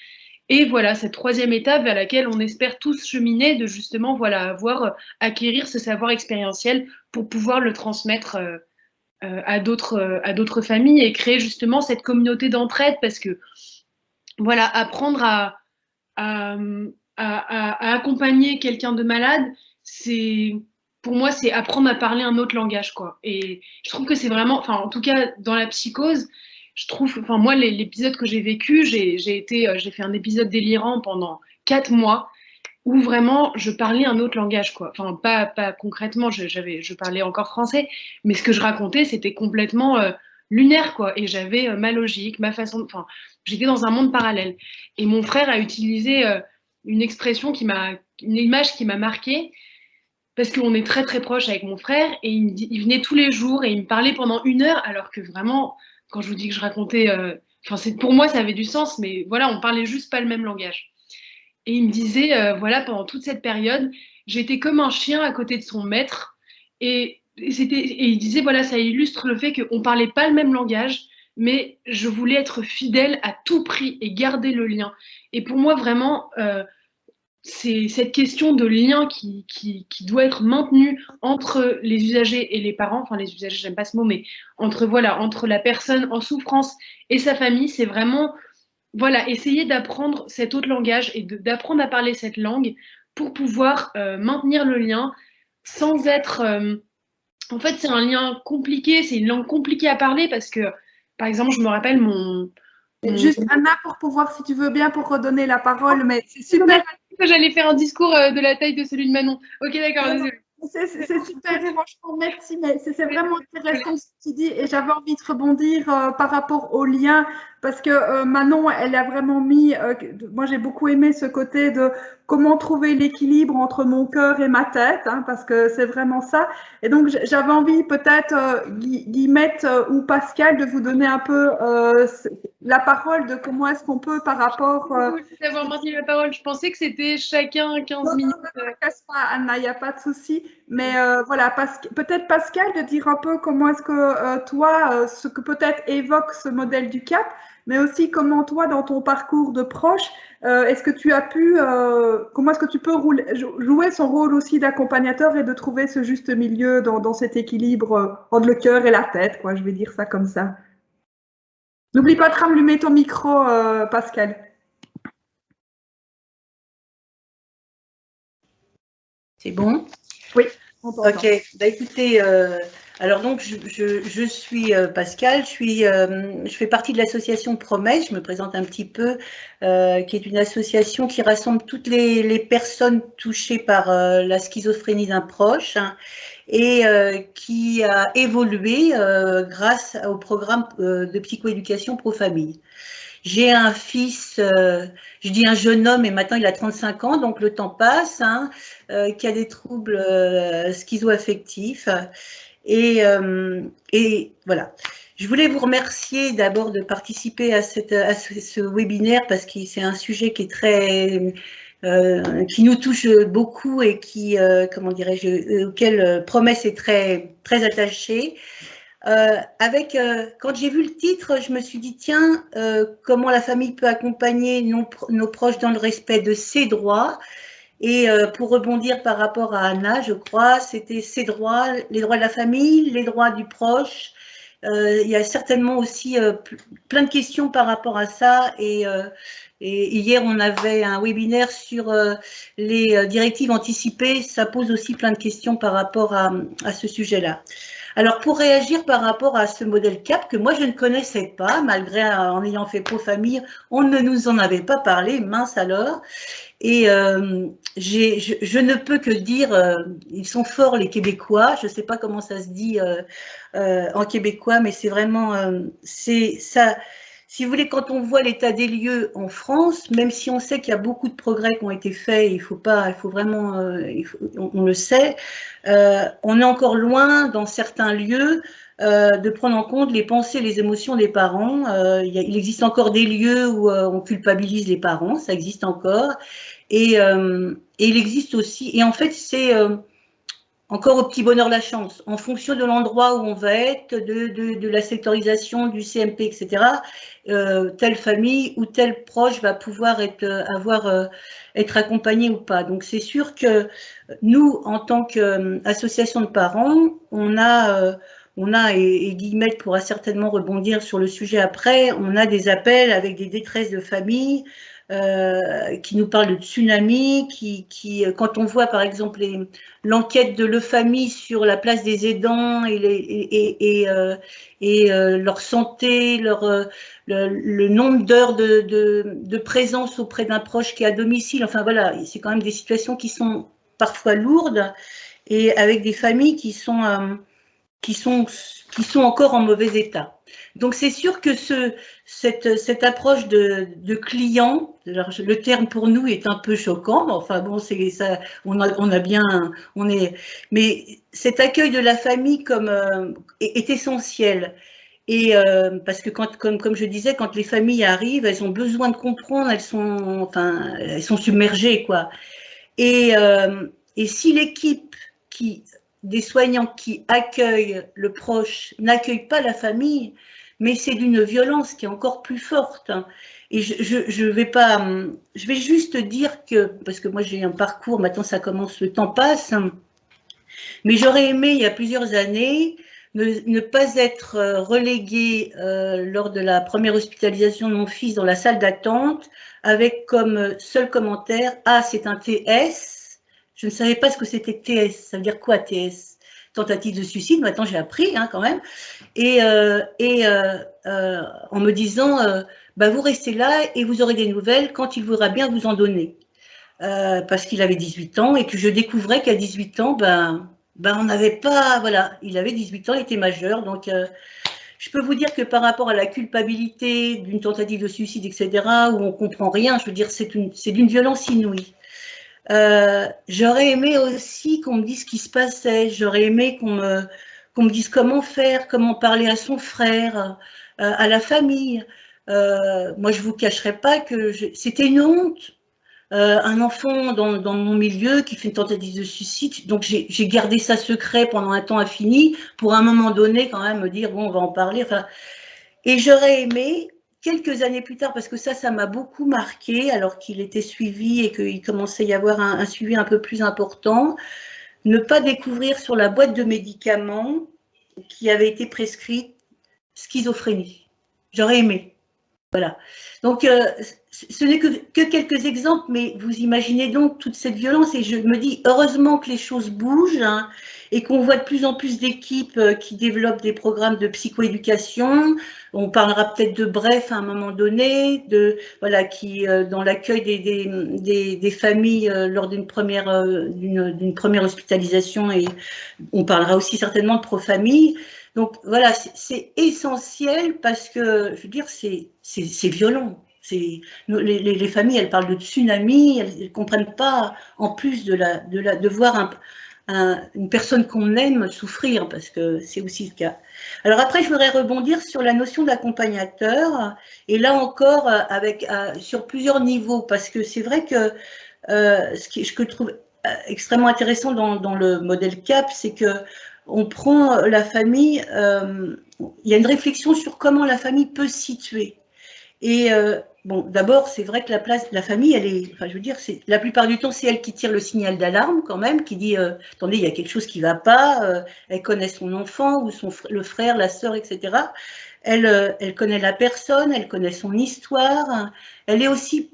Et voilà, cette 3e étape vers laquelle on espère tous cheminer, de justement voilà, acquérir ce savoir expérientiel pour pouvoir le transmettre à d'autres familles et créer justement cette communauté d'entraide parce que voilà, apprendre à, à accompagner quelqu'un de malade, pour moi, c'est apprendre à parler un autre langage, quoi. Et je trouve que c'est vraiment, enfin, en tout cas, dans la psychose, je trouve, enfin, moi, l'épisode que j'ai vécu, j'ai fait un épisode délirant pendant 4 mois où vraiment je parlais un autre langage, quoi. Enfin, pas concrètement, je parlais encore français, mais ce que je racontais, c'était complètement lunaire, quoi. Et j'avais ma logique, ma façon, enfin, j'étais dans un monde parallèle. Et mon frère a utilisé une expression une image qui m'a marquée, parce qu'on est très très proches avec mon frère, et il venait tous les jours et il me parlait pendant 1 heure, alors que vraiment, quand je vous dis que je racontais, pour moi ça avait du sens, mais voilà, on parlait juste pas le même langage. Et il me disait, voilà, pendant toute cette période, j'étais comme un chien à côté de son maître. Et il disait, voilà, ça illustre le fait qu'on ne parlait pas le même langage, mais je voulais être fidèle à tout prix et garder le lien. Et pour moi, vraiment, c'est cette question de lien qui doit être maintenue entre les usagers et les parents. Enfin, les usagers, j'aime pas ce mot, mais entre la personne en souffrance et sa famille, c'est vraiment voilà, essayer d'apprendre cet autre langage et d'apprendre à parler cette langue pour pouvoir maintenir le lien sans être... en fait, c'est un lien compliqué, c'est une langue compliquée à parler parce que Par exemple, je me rappelle Juste Anna, pour pouvoir, si tu veux bien, pour redonner la parole, mais c'est super. J'allais faire un discours de la taille de celui de Manon. Ok, d'accord, désolé. C'est super, franchement, merci, mais c'est vraiment intéressant ce que tu dis et j'avais envie de rebondir par rapport au lien parce que Manon, elle a vraiment mis, moi j'ai beaucoup aimé ce côté de comment trouver l'équilibre entre mon cœur et ma tête, hein, parce que c'est vraiment ça. Et donc j'avais envie peut-être, Guillemette ou Pascal, de vous donner un peu la parole de comment est-ce qu'on peut par rapport… d'avoir maintenu la parole. Je pensais que c'était chacun 15 minutes. Ne te casse pas, Anna, il n'y a pas de souci. Mais voilà, peut-être Pascal, de dire un peu comment est-ce que toi, ce que peut-être évoque ce modèle du CAP, mais aussi comment toi, dans ton parcours de proche, est-ce que tu as pu, comment est-ce que tu peux jouer son rôle aussi d'accompagnateur et de trouver ce juste milieu dans cet équilibre entre le cœur et la tête, quoi, je vais dire ça comme ça. N'oublie pas de rallumer ton micro, Pascal. C'est bon? Oui, on t'entend. Ok, bah écoutez, alors donc je suis Pascal, je fais partie de l'association Promesse, je me présente un petit peu, qui est une association qui rassemble toutes les personnes touchées par la schizophrénie d'un proche, hein, et qui a évolué grâce au programme de psychoéducation pro-famille. J'ai un fils, je dis un jeune homme, et maintenant il a 35 ans, donc le temps passe, hein, qui a des troubles schizo-affectifs. Et voilà. Je voulais vous remercier d'abord de participer à ce webinaire parce que c'est un sujet qui est très… qui nous touche beaucoup et qui, comment dirais-je, auquel Promesse est très, très attachée. Quand j'ai vu le titre, je me suis dit, tiens, comment la famille peut accompagner nos proches dans le respect de ses droits. Et pour rebondir par rapport à Anna, je crois, c'était ses droits, les droits de la famille, les droits du proche. Il y a certainement aussi plein de questions par rapport à ça. Et hier, on avait un webinaire sur les directives anticipées. Ça pose aussi plein de questions par rapport à ce sujet-là. Alors, pour réagir par rapport à ce modèle CAP que moi, je ne connaissais pas, malgré en ayant fait pro-famille, on ne nous en avait pas parlé, mince alors. Et je ne peux que dire, ils sont forts les Québécois, je ne sais pas comment ça se dit en québécois, mais c'est vraiment, c'est ça. Si vous voulez, quand on voit l'état des lieux en France, même si on sait qu'il y a beaucoup de progrès qui ont été faits, il faut vraiment, on le sait, on est encore loin dans certains lieux de prendre en compte les pensées et les émotions des parents. Il existe encore des lieux où on culpabilise les parents, ça existe encore. Et il existe aussi, et en fait, c'est encore au petit bonheur la chance, en fonction de l'endroit où on va être, de la sectorisation du CMP, etc., telle famille ou tel proche va pouvoir être accompagné ou pas. Donc, c'est sûr que nous, en tant qu'association de parents, on a, et Guillemette pourra certainement rebondir sur le sujet après, on a des appels avec des détresses de famille, qui nous parle de tsunami, quand on voit par exemple l'enquête de Le Famille sur la place des aidants et leur santé, le nombre d'heures de présence auprès d'un proche qui est à domicile, enfin voilà, c'est quand même des situations qui sont parfois lourdes et avec des familles qui sont encore en mauvais état. Donc c'est sûr que cette approche de client, le terme pour nous est un peu choquant, mais enfin bon, c'est ça, mais cet accueil de la famille est essentiel. Et parce que comme je disais, quand les familles arrivent, elles ont besoin de comprendre, elles sont submergées, quoi. Et si l'équipe des soignants qui accueillent le proche n'accueillent pas la famille, mais c'est d'une violence qui est encore plus forte. Et je vais juste dire que, parce que moi j'ai un parcours, maintenant ça commence, le temps passe, mais j'aurais aimé il y a plusieurs années ne pas être reléguée lors de la première hospitalisation de mon fils dans la salle d'attente avec comme seul commentaire « Ah, c'est un TS ». Je ne savais pas ce que c'était TS. Ça veut dire quoi TS? tentative de suicide. Maintenant, j'ai appris quand même. Et en me disant, bah, vous restez là et vous aurez des nouvelles quand il voudra bien vous en donner. Parce qu'il avait 18 ans et que je découvrais qu'à 18 ans, ben on n'avait pas, voilà, il avait 18 ans, il était majeur. Donc, je peux vous dire que par rapport à la culpabilité d'une tentative de suicide, etc., où on ne comprend rien, je veux dire, c'est d'une violence inouïe. J'aurais aimé aussi qu'on me dise ce qui se passait, j'aurais aimé qu'on me dise comment faire, comment parler à son frère, à la famille. Moi, je ne vous cacherai pas que c'était une honte. Un enfant dans mon milieu qui fait une tentative de suicide, donc j'ai gardé ça secret pendant un temps infini pour à un moment donné quand même me dire bon, on va en parler. Enfin, et j'aurais aimé quelques années plus tard, parce que ça m'a beaucoup marqué, alors qu'il était suivi et qu'il commençait à y avoir un suivi un peu plus important, ne pas découvrir sur la boîte de médicaments qui avait été prescrite schizophrénie. J'aurais aimé. Voilà. Donc, ce n'est que quelques exemples, mais vous imaginez donc toute cette violence. Et je me dis, heureusement que les choses bougent et qu'on voit de plus en plus d'équipes qui développent des programmes de psychoéducation. On parlera peut-être de Bref à un moment donné, voilà, qui dans l'accueil des familles lors d'une première hospitalisation, et on parlera aussi certainement de Pro-Famille. Donc voilà, c'est essentiel parce que, je veux dire, c'est violent. Les familles, elles parlent de tsunami, elles ne comprennent pas, en plus de voir une personne qu'on aime souffrir, parce que c'est aussi le cas. Alors après, je voudrais rebondir sur la notion d'accompagnateur, et là encore, sur plusieurs niveaux, parce que c'est vrai que ce que je trouve extrêmement intéressant dans le modèle CAP, c'est que on prend la famille, il y a une réflexion sur comment la famille peut se situer. Et bon, d'abord, c'est vrai que la famille, elle est, enfin, je veux dire, la plupart du temps, c'est elle qui tire le signal d'alarme quand même, qui dit, attendez, il y a quelque chose qui ne va pas. Elle connaît son enfant ou le frère, la sœur, etc. Elle connaît la personne, elle connaît son histoire. Elle est aussi,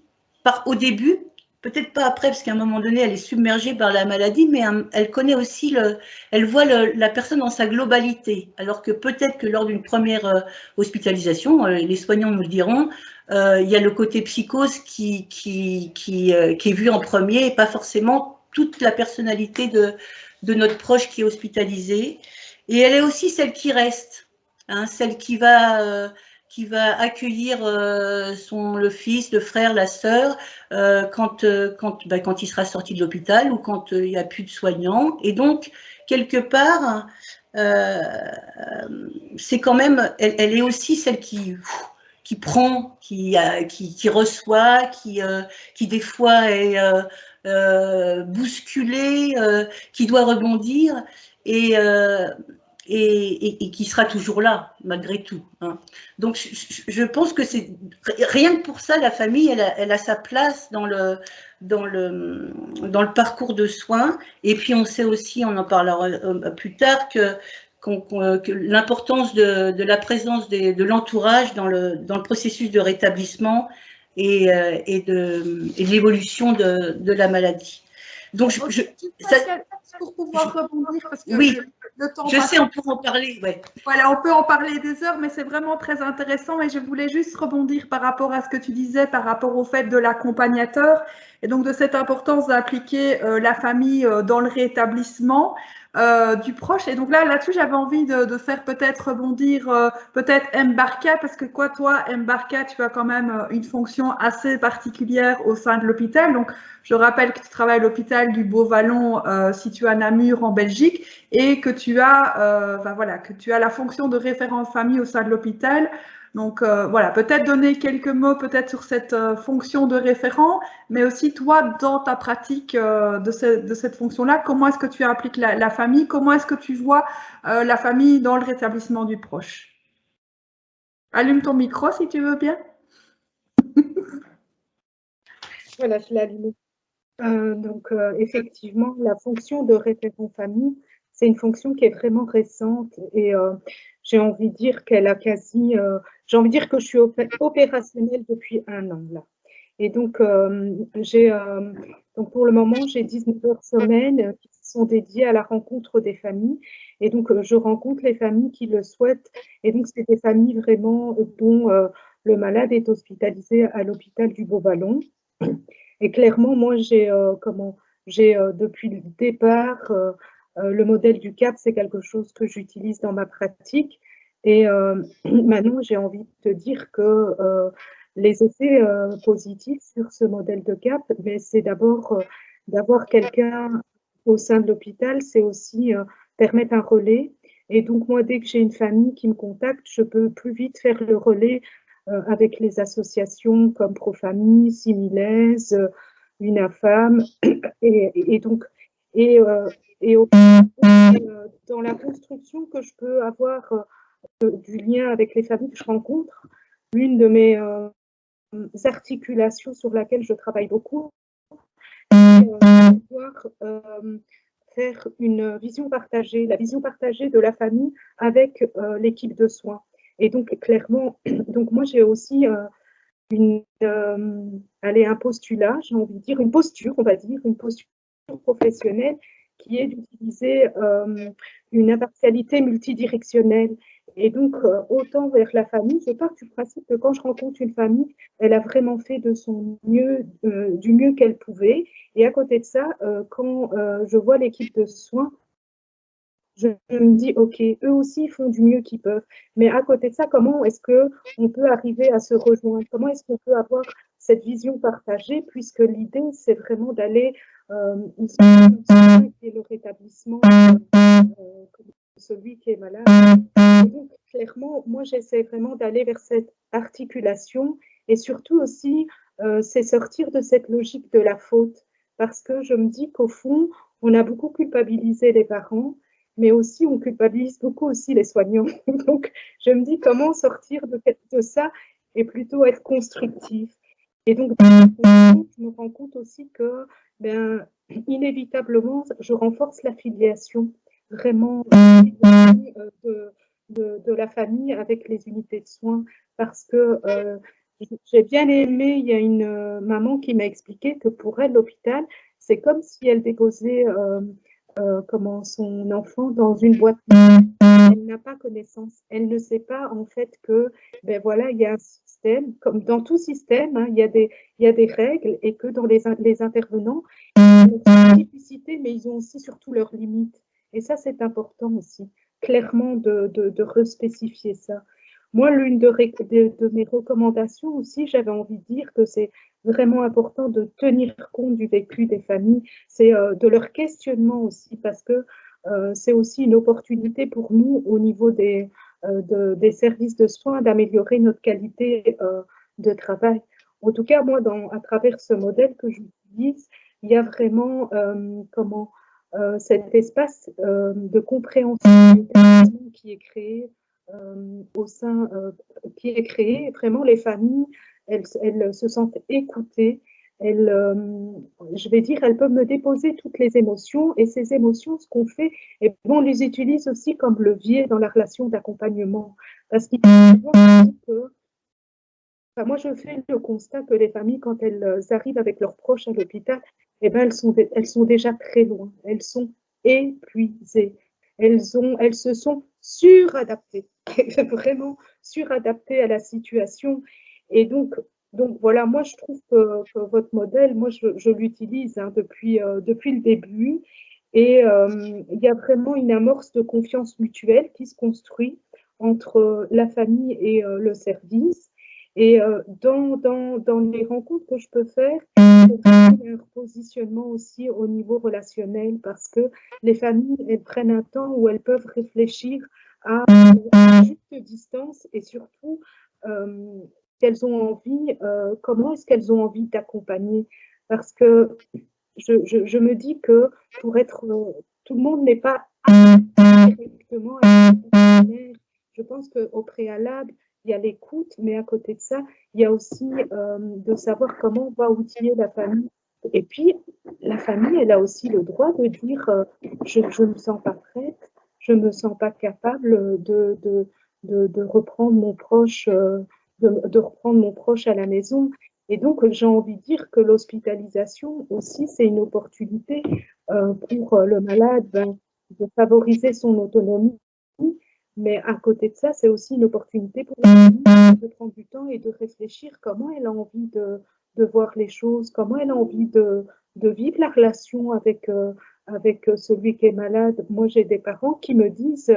au début, peut-être pas après, parce qu'à un moment donné, elle est submergée par la maladie, mais elle connaît aussi, elle voit la personne dans sa globalité. Alors que peut-être que lors d'une première hospitalisation, les soignants nous le diront, il y a le côté psychose qui est vu en premier, et pas forcément toute la personnalité de notre proche qui est hospitalisé. Et elle est aussi celle qui reste, celle qui va accueillir le fils, le frère, la sœur, quand il sera sorti de l'hôpital ou quand il n'y a plus de soignants. Et donc, quelque part, c'est quand même, elle est aussi celle qui prend, qui reçoit, qui des fois est bousculée, qui doit rebondir. Et qui sera toujours là, malgré tout. Donc, je pense que c'est rien que pour ça, la famille, elle a sa place dans le parcours de soins. Et puis, on sait aussi, on en parlera plus tard, que l'importance de la présence de l'entourage dans le processus de rétablissement et de l'évolution de la maladie. Donc, pour pouvoir rebondir, parce que oui, le temps je sais, on peut en parler. Ouais. Voilà, on peut en parler des heures, mais c'est vraiment très intéressant. Et je voulais juste rebondir par rapport à ce que tu disais, par rapport au fait de l'accompagnateur, et donc de cette importance d'impliquer la famille dans le rétablissement du proche. Et donc là-dessus, j'avais envie de faire peut-être rebondir peut-être Mbarka, parce que toi, Mbarka, tu as quand même une fonction assez particulière au sein de l'hôpital. Donc, je rappelle que tu travailles à l'hôpital du Beau-Vallon, situé à Namur, en Belgique, et que tu as, que tu as la fonction de référent famille au sein de l'hôpital. Donc voilà, peut-être donner quelques mots peut-être sur cette fonction de référent, mais aussi toi, dans ta pratique de cette fonction-là, comment est-ce que tu impliques la famille? Comment est-ce que tu vois la famille dans le rétablissement du proche? Allume ton micro si tu veux bien. Voilà, je l'ai allumé. Donc, effectivement, la fonction de référent famille, c'est une fonction qui est vraiment récente et j'ai envie de dire qu'elle a quasi… j'ai envie de dire que je suis opérationnelle depuis 1 an, là. Et donc, donc pour le moment, j'ai 19 heures semaine qui sont dédiés à la rencontre des familles. Et donc, je rencontre les familles qui le souhaitent. Et donc, c'est des familles vraiment dont le malade est hospitalisé à l'hôpital du Beau-Vallon. Et clairement, moi, j'ai depuis le départ, le modèle du CAP, c'est quelque chose que j'utilise dans ma pratique. Et maintenant, j'ai envie de te dire que les effets positifs sur ce modèle de CAP, mais c'est d'abord d'avoir quelqu'un au sein de l'hôpital, c'est aussi permettre un relais. Et donc, moi, dès que j'ai une famille qui me contacte, je peux plus vite faire le relais avec les associations comme Profamille, Similaise, UNAFAM, et donc, et, dans la construction que je peux avoir du lien avec les familles que je rencontre, l'une de mes articulations sur laquelle je travaille beaucoup, c'est pouvoir faire une vision partagée, la vision partagée de la famille avec l'équipe de soins. Et donc, clairement, donc moi, j'ai aussi un postulat, j'ai envie de dire, une posture, on va dire, une posture professionnelle qui est d'utiliser une impartialité multidirectionnelle. Et donc, autant vers la famille, je pars du principe que quand je rencontre une famille, elle a vraiment fait de son mieux, du mieux qu'elle pouvait. Et à côté de ça, quand je vois l'équipe de soins, je me dis, OK, eux aussi font du mieux qu'ils peuvent. Mais à côté de ça, comment est-ce qu'on peut arriver à se rejoindre? Comment est-ce qu'on peut avoir cette vision partagée? Puisque l'idée, c'est vraiment d'aller, qui est le rétablissement celui qui est malade. Et donc, clairement, moi, j'essaie vraiment d'aller vers cette articulation et surtout aussi, c'est sortir de cette logique de la faute. Parce que je me dis qu'au fond, on a beaucoup culpabilisé les parents, mais aussi on culpabilise beaucoup aussi les soignants. Donc, je me dis comment sortir de ça et plutôt être constructif. Et donc, je me rends compte aussi que, ben, inévitablement, je renforce l'affiliation vraiment de la famille avec les unités de soins parce que j'ai bien aimé, il y a une maman qui m'a expliqué que pour elle, l'hôpital, c'est comme si elle déposait comment son enfant dans une boîte. Elle n'a pas connaissance. Elle ne sait pas en fait que ben voilà, il y a un système, comme dans tout système, hein, il y a des règles et que dans les intervenants, ils ont une spécificité, mais ils ont aussi surtout leurs limites. Et ça, c'est important aussi, clairement de respécifier ça. Moi, l'une de mes recommandations aussi, j'avais envie de dire que c'est vraiment important de tenir compte du vécu des familles, c'est de leur questionnement aussi, parce que c'est aussi une opportunité pour nous au niveau des services de soins d'améliorer notre qualité de travail. En tout cas, moi, à travers ce modèle que j'utilise, il y a vraiment cet espace de compréhension qui est créé au sein, qui est créé. Vraiment, les familles, elles se sentent écoutées. Je vais dire, elles peuvent me déposer toutes les émotions et ces émotions, ce qu'on fait, et on les utilise aussi comme levier dans la relation d'accompagnement. Parce qu'il faut voir que, enfin, moi, je fais le constat que les familles, quand elles arrivent avec leurs proches à l'hôpital, eh ben, elles sont déjà très loin. Elles sont épuisées. Elles se sont suradaptées, vraiment suradaptées à la situation. Et donc voilà, moi je trouve que votre modèle, moi je l'utilise hein, depuis le début. Et il y a vraiment une amorce de confiance mutuelle qui se construit entre la famille et le service. Et dans les rencontres que je peux faire, il y a un positionnement aussi au niveau relationnel parce que les familles, elles prennent un temps où elles peuvent réfléchir à une juste distance et surtout qu'elles ont envie, comment est-ce qu'elles ont envie d'accompagner. Parce que je me dis que pour être, tout le monde n'est pas directement accompagné. Je pense qu'au préalable, il y a l'écoute, mais à côté de ça, il y a aussi de savoir comment on va outiller la famille. Et puis, la famille, elle a aussi le droit de dire je ne me sens pas prête, je ne me sens pas capable de reprendre mon proche, de reprendre mon proche à la maison. Et donc, j'ai envie de dire que l'hospitalisation aussi, c'est une opportunité pour le malade, de favoriser son autonomie. Mais à côté de ça, c'est aussi une opportunité pour la famille de prendre du temps et de réfléchir comment elle a envie de voir les choses, comment elle a envie de vivre la relation avec celui qui est malade. Moi, j'ai des parents qui me disent,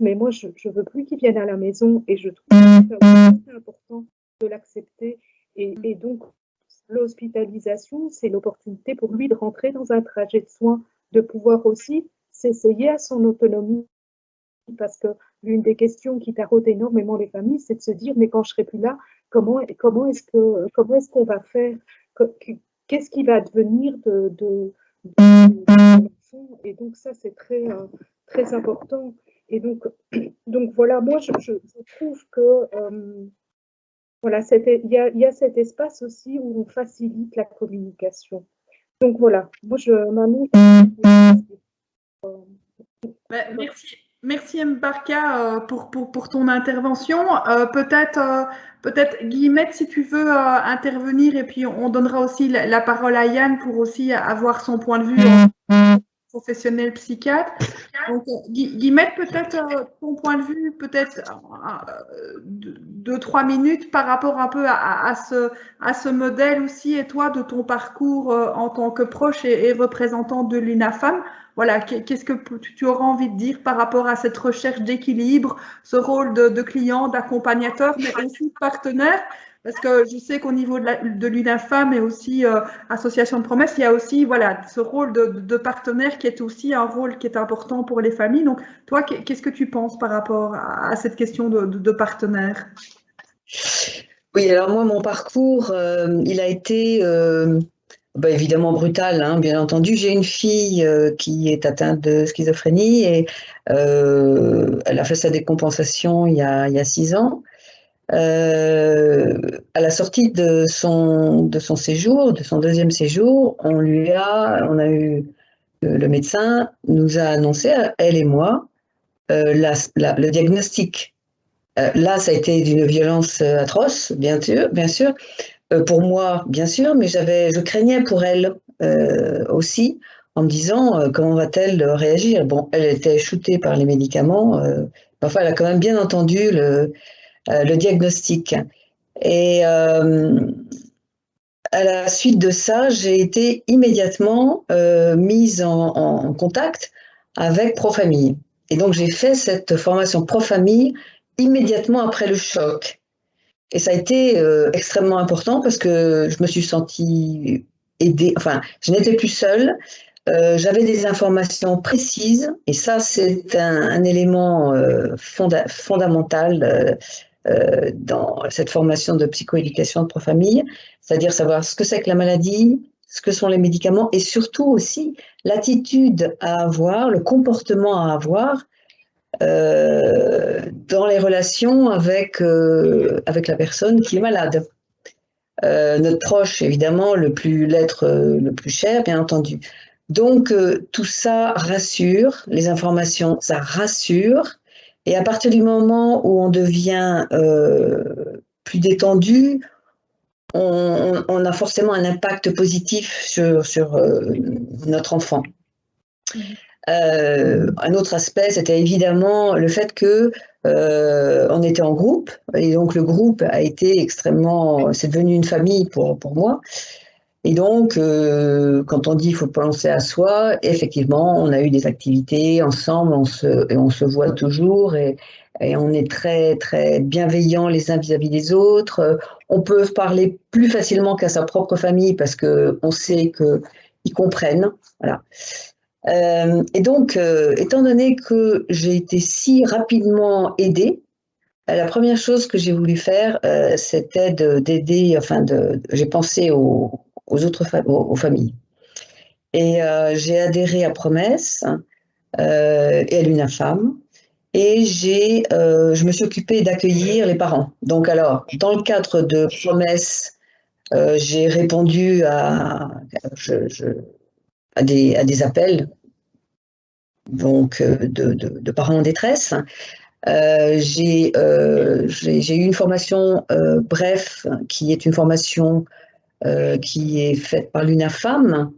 mais moi, je ne veux plus qu'il vienne à la maison, et je trouve que c'est important de l'accepter. Et donc, l'hospitalisation, c'est l'opportunité pour lui de rentrer dans un trajet de soins, de pouvoir aussi s'essayer à son autonomie. Parce que l'une des questions qui taraude énormément les familles, c'est de se dire, mais quand je serai plus là, comment est-ce qu'on va faire? Qu'est-ce qui va advenir de l'enfant? Et donc ça, c'est très important. Et donc voilà, moi, je trouve que voilà, il y a cet espace aussi où on facilite la communication. Donc voilà, moi, je m'amuse. Merci Mbarka pour ton intervention. Peut-être Guillemette, si tu veux intervenir, et puis on donnera aussi la parole à Yann pour aussi avoir son point de vue professionnel psychiatre. Donc, Guillemette, peut-être ton point de vue, peut-être 2-3 minutes par rapport un peu à ce modèle aussi, et toi, de ton parcours en tant que proche et représentant de l'UNAFAM. Voilà, qu'est-ce que tu auras envie de dire par rapport à cette recherche d'équilibre, ce rôle de client, d'accompagnateur, mais aussi de partenaire? Parce que je sais qu'au niveau de l'UNAFAM et aussi Association de promesses, il y a aussi voilà, ce rôle de partenaire qui est aussi un rôle qui est important pour les familles. Donc, toi, qu'est-ce que tu penses par rapport à cette question de partenaire? Oui, alors moi, mon parcours, il a été évidemment brutal, hein, bien entendu. J'ai une fille qui est atteinte de schizophrénie, et elle a fait sa décompensation il y a 6 ans. À la sortie de son séjour, de son deuxième séjour, on a eu le médecin nous a annoncé, elle et moi, le diagnostic. Là, ça a été d'une violence atroce, bien sûr. Pour moi, bien sûr, mais je craignais pour elle aussi, en me disant comment va-t-elle réagir. Bon, elle était shootée par les médicaments, enfin, elle a quand même bien entendu le diagnostic. Et à la suite de ça, j'ai été immédiatement mise en contact avec Profamille. Et donc, j'ai fait cette formation Profamille immédiatement après le choc. Et ça a été extrêmement important parce que je me suis sentie aidée, enfin, je n'étais plus seule. J'avais des informations précises, et ça, c'est un élément fondamental dans cette formation de psychoéducation de Profamille, c'est-à-dire savoir ce que c'est que la maladie, ce que sont les médicaments, et surtout aussi l'attitude à avoir, le comportement à avoir dans les relations avec la personne qui est malade. Notre proche, évidemment, l'être le plus cher, bien entendu. Donc, tout ça rassure, les informations, ça rassure. Et à partir du moment où on devient plus détendu, on a forcément un impact positif sur notre enfant. Un autre aspect, c'était évidemment le fait que on était en groupe, et donc le groupe a été c'est devenu une famille pour moi. Et donc, quand on dit qu'il faut penser à soi, effectivement, on a eu des activités ensemble, et on se voit toujours, et on est très, très bienveillants les uns vis-à-vis des autres. On peut parler plus facilement qu'à sa propre famille parce qu'on sait qu'ils comprennent. Voilà. Et donc, étant donné que j'ai été si rapidement aidée, la première chose que j'ai voulu faire, c'était d'aider, j'ai pensé aux familles. Et j'ai adhéré à Promesse et à l'UNAFAM, et je me suis occupée d'accueillir les parents. Donc alors, dans le cadre de Promesse, j'ai répondu à des appels donc de parents en détresse. J'ai eu une formation bref, qui est une formation qui est faite par l'UNAFAM,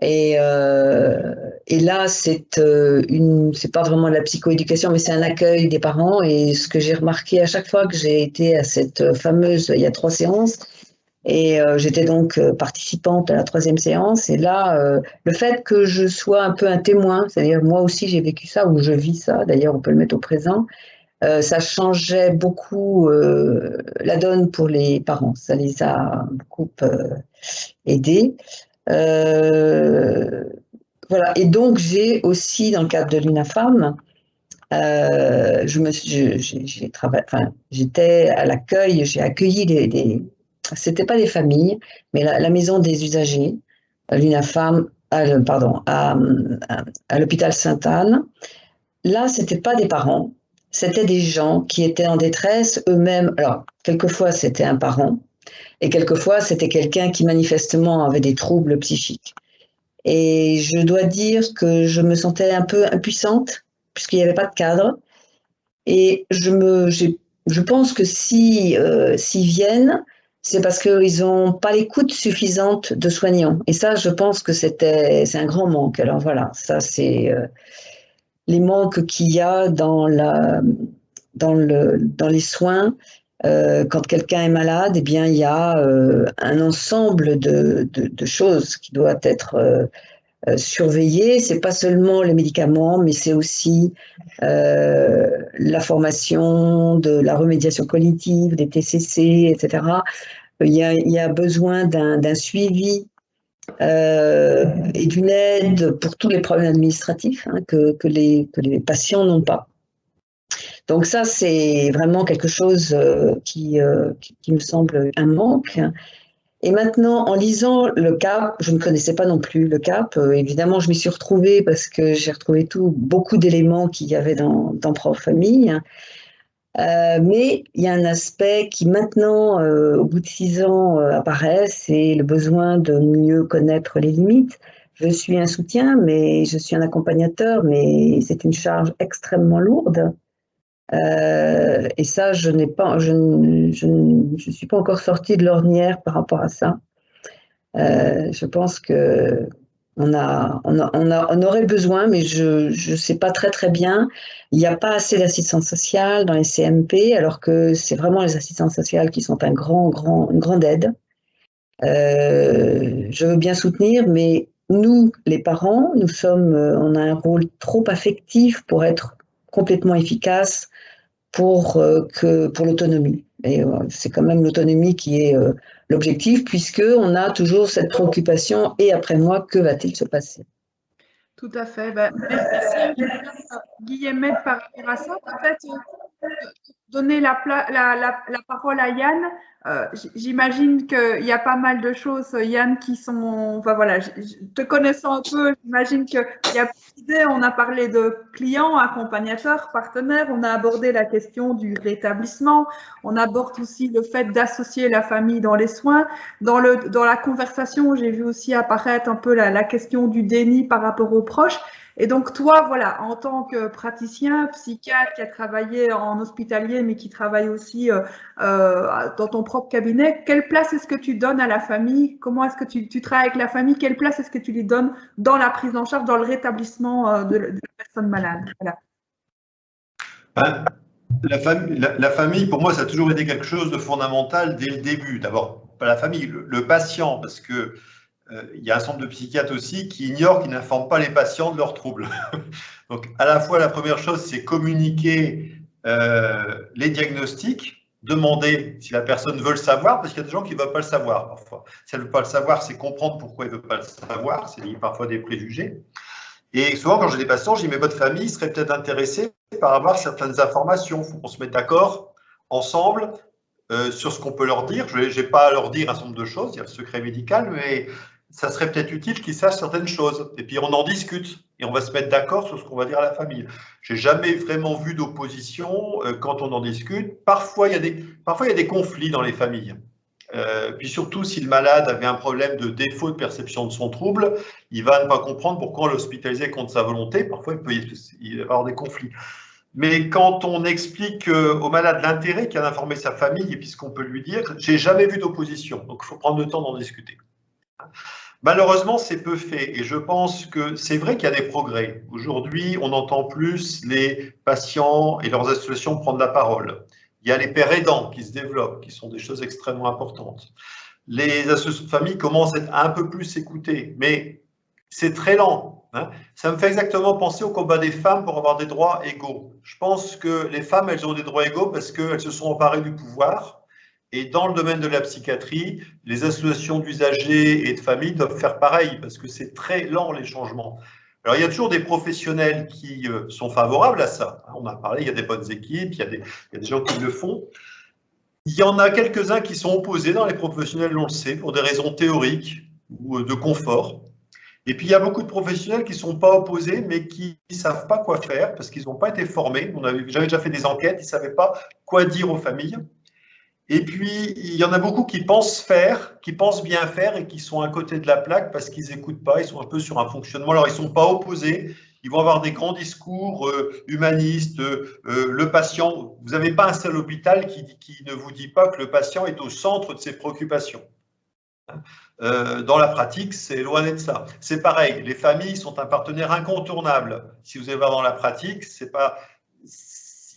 Et là, c'est pas vraiment de la psychoéducation, mais c'est un accueil des parents. Et ce que j'ai remarqué à chaque fois que j'ai été à cette fameuse, il y a 3 séances, et j'étais donc participante à la 3e séance. Et là, le fait que je sois un peu un témoin, c'est-à-dire moi aussi j'ai vécu ça, ou je vis ça, d'ailleurs on peut le mettre au présent, ça changeait beaucoup la donne pour les parents. Ça les a beaucoup aidés. Voilà. Et donc j'ai aussi, dans le cadre de l'UNAFAM, j'étais à l'accueil, j'ai accueilli c'était pas des familles, mais la maison des usagers, l'UNAFAM, pardon, à l'hôpital Sainte-Anne. Là, c'était pas des parents, c'était des gens qui étaient en détresse eux-mêmes. Alors, quelquefois, c'était un parent, et quelquefois, c'était quelqu'un qui manifestement avait des troubles psychiques. Et je dois dire que je me sentais un peu impuissante, puisqu'il n'y avait pas de cadre. Et je pense que s'ils viennent, c'est parce qu'ils n'ont pas l'écoute suffisante de soignants. Et ça, je pense que c'est un grand manque. Alors voilà, ça c'est les manques qu'il y a dans les soins. Quand quelqu'un est malade, eh bien, il y a un ensemble de choses qui doivent être surveillées. C'est pas seulement les médicaments, mais c'est aussi la formation, de la remédiation cognitive, des TCC, etc. Il y a besoin d'un suivi et d'une aide pour tous les problèmes administratifs que les patients n'ont pas. Donc ça, c'est vraiment quelque chose qui me semble un manque. Et maintenant, en lisant le CAP, je ne connaissais pas non plus le CAP. Évidemment, je m'y suis retrouvée parce que j'ai retrouvé beaucoup d'éléments qu'il y avait dans Propre Famille. Mais il y a un aspect qui maintenant, au bout de 6 ans, apparaît, c'est le besoin de mieux connaître les limites. Je suis un soutien, mais je suis un accompagnateur, mais c'est une charge extrêmement lourde. Et ça, je ne suis pas encore sortie de l'ornière par rapport à ça. Je pense que on aurait besoin, mais je ne sais pas très bien. Il n'y a pas assez d'assistance sociale dans les CMP, alors que c'est vraiment les assistantes sociales qui sont une grande aide. Je veux bien soutenir, mais nous, les parents, on a un rôle trop affectif pour être complètement efficace pour l'autonomie. Et c'est quand même l'autonomie qui est l'objectif, puisqu'on a toujours cette préoccupation, et après moi, que va-t-il se passer? Tout à fait. Merci, Guillemette, par rapport à ça. Peut-être donner la parole à Yann. J'imagine qu'il y a pas mal de choses, Yann, qui sont… Enfin voilà, te connaissant un peu, j'imagine qu'il y a plus d'idées. On a parlé de clients, accompagnateurs, partenaires. On a abordé la question du rétablissement. On aborde aussi le fait d'associer la famille dans les soins. Dans la conversation, j'ai vu aussi apparaître un peu la question du déni par rapport aux proches. Et donc, toi, voilà, en tant que praticien, psychiatre qui a travaillé en hospitalier, mais qui travaille aussi dans ton propre cabinet, quelle place est-ce que tu donnes à la famille? Comment est-ce que tu travailles avec la famille? Quelle place est-ce que tu lui donnes dans la prise en charge, dans le rétablissement de la personne malade? Voilà. La famille, pour moi, ça a toujours été quelque chose de fondamental dès le début. D'abord, pas la famille, le patient, parce que il y a un centre de psychiatres aussi qui n'informent pas les patients de leurs troubles. Donc, à la fois, la première chose, c'est communiquer les diagnostics, demander si la personne veut le savoir, parce qu'il y a des gens qui ne veulent pas le savoir parfois. Si elle ne veut pas le savoir, c'est comprendre pourquoi elle ne veut pas le savoir, c'est lié parfois des préjugés. Et souvent, quand j'ai des patients, je dis, mais votre famille serait peut-être intéressée par avoir certaines informations. Il faut qu'on se mette d'accord ensemble sur ce qu'on peut leur dire. Je n'ai pas à leur dire un certain nombre de choses, il y a le secret médical, mais ça serait peut-être utile qu'ils sachent certaines choses. Et puis on en discute et on va se mettre d'accord sur ce qu'on va dire à la famille. J'ai jamais vraiment vu d'opposition quand on en discute. Parfois, il y a des conflits dans les familles. Puis surtout, si le malade avait un problème de défaut de perception de son trouble, il va ne pas comprendre pourquoi on l'hospitalisait contre sa volonté. Parfois, il peut y avoir des conflits. Mais quand on explique au malade l'intérêt qu'il y a d'informer sa famille et puis ce qu'on peut lui dire, j'ai jamais vu d'opposition. Donc, il faut prendre le temps d'en discuter. Malheureusement, c'est peu fait et je pense que c'est vrai qu'il y a des progrès. Aujourd'hui, on entend plus les patients et leurs associations prendre la parole. Il y a les pères aidants qui se développent, qui sont des choses extrêmement importantes. Les associations de famille commencent à être un peu plus écoutées, mais c'est très lent. Hein. Ça me fait exactement penser au combat des femmes pour avoir des droits égaux. Je pense que les femmes, elles ont des droits égaux parce qu'elles se sont emparées du pouvoir. Et dans le domaine de la psychiatrie, les associations d'usagers et de familles doivent faire pareil parce que c'est très lent les changements. Alors il y a toujours des professionnels qui sont favorables à ça. On a parlé, il y a des bonnes équipes, il y a des gens qui le font. Il y en a quelques-uns qui sont opposés dans les professionnels, on le sait, pour des raisons théoriques ou de confort. Et puis il y a beaucoup de professionnels qui ne sont pas opposés, mais qui ne savent pas quoi faire parce qu'ils n'ont pas été formés. J'avais déjà fait des enquêtes, ils ne savaient pas quoi dire aux familles. Et puis, il y en a beaucoup qui pensent faire, qui pensent bien faire et qui sont à côté de la plaque parce qu'ils n'écoutent pas, ils sont un peu sur un fonctionnement. Alors, ils ne sont pas opposés, ils vont avoir des grands discours humanistes, le patient. Vous n'avez pas un seul hôpital qui ne vous dit pas que le patient est au centre de ses préoccupations. Dans la pratique, c'est loin de ça. C'est pareil, les familles sont un partenaire incontournable. Si vous allez voir dans la pratique, c'est pas...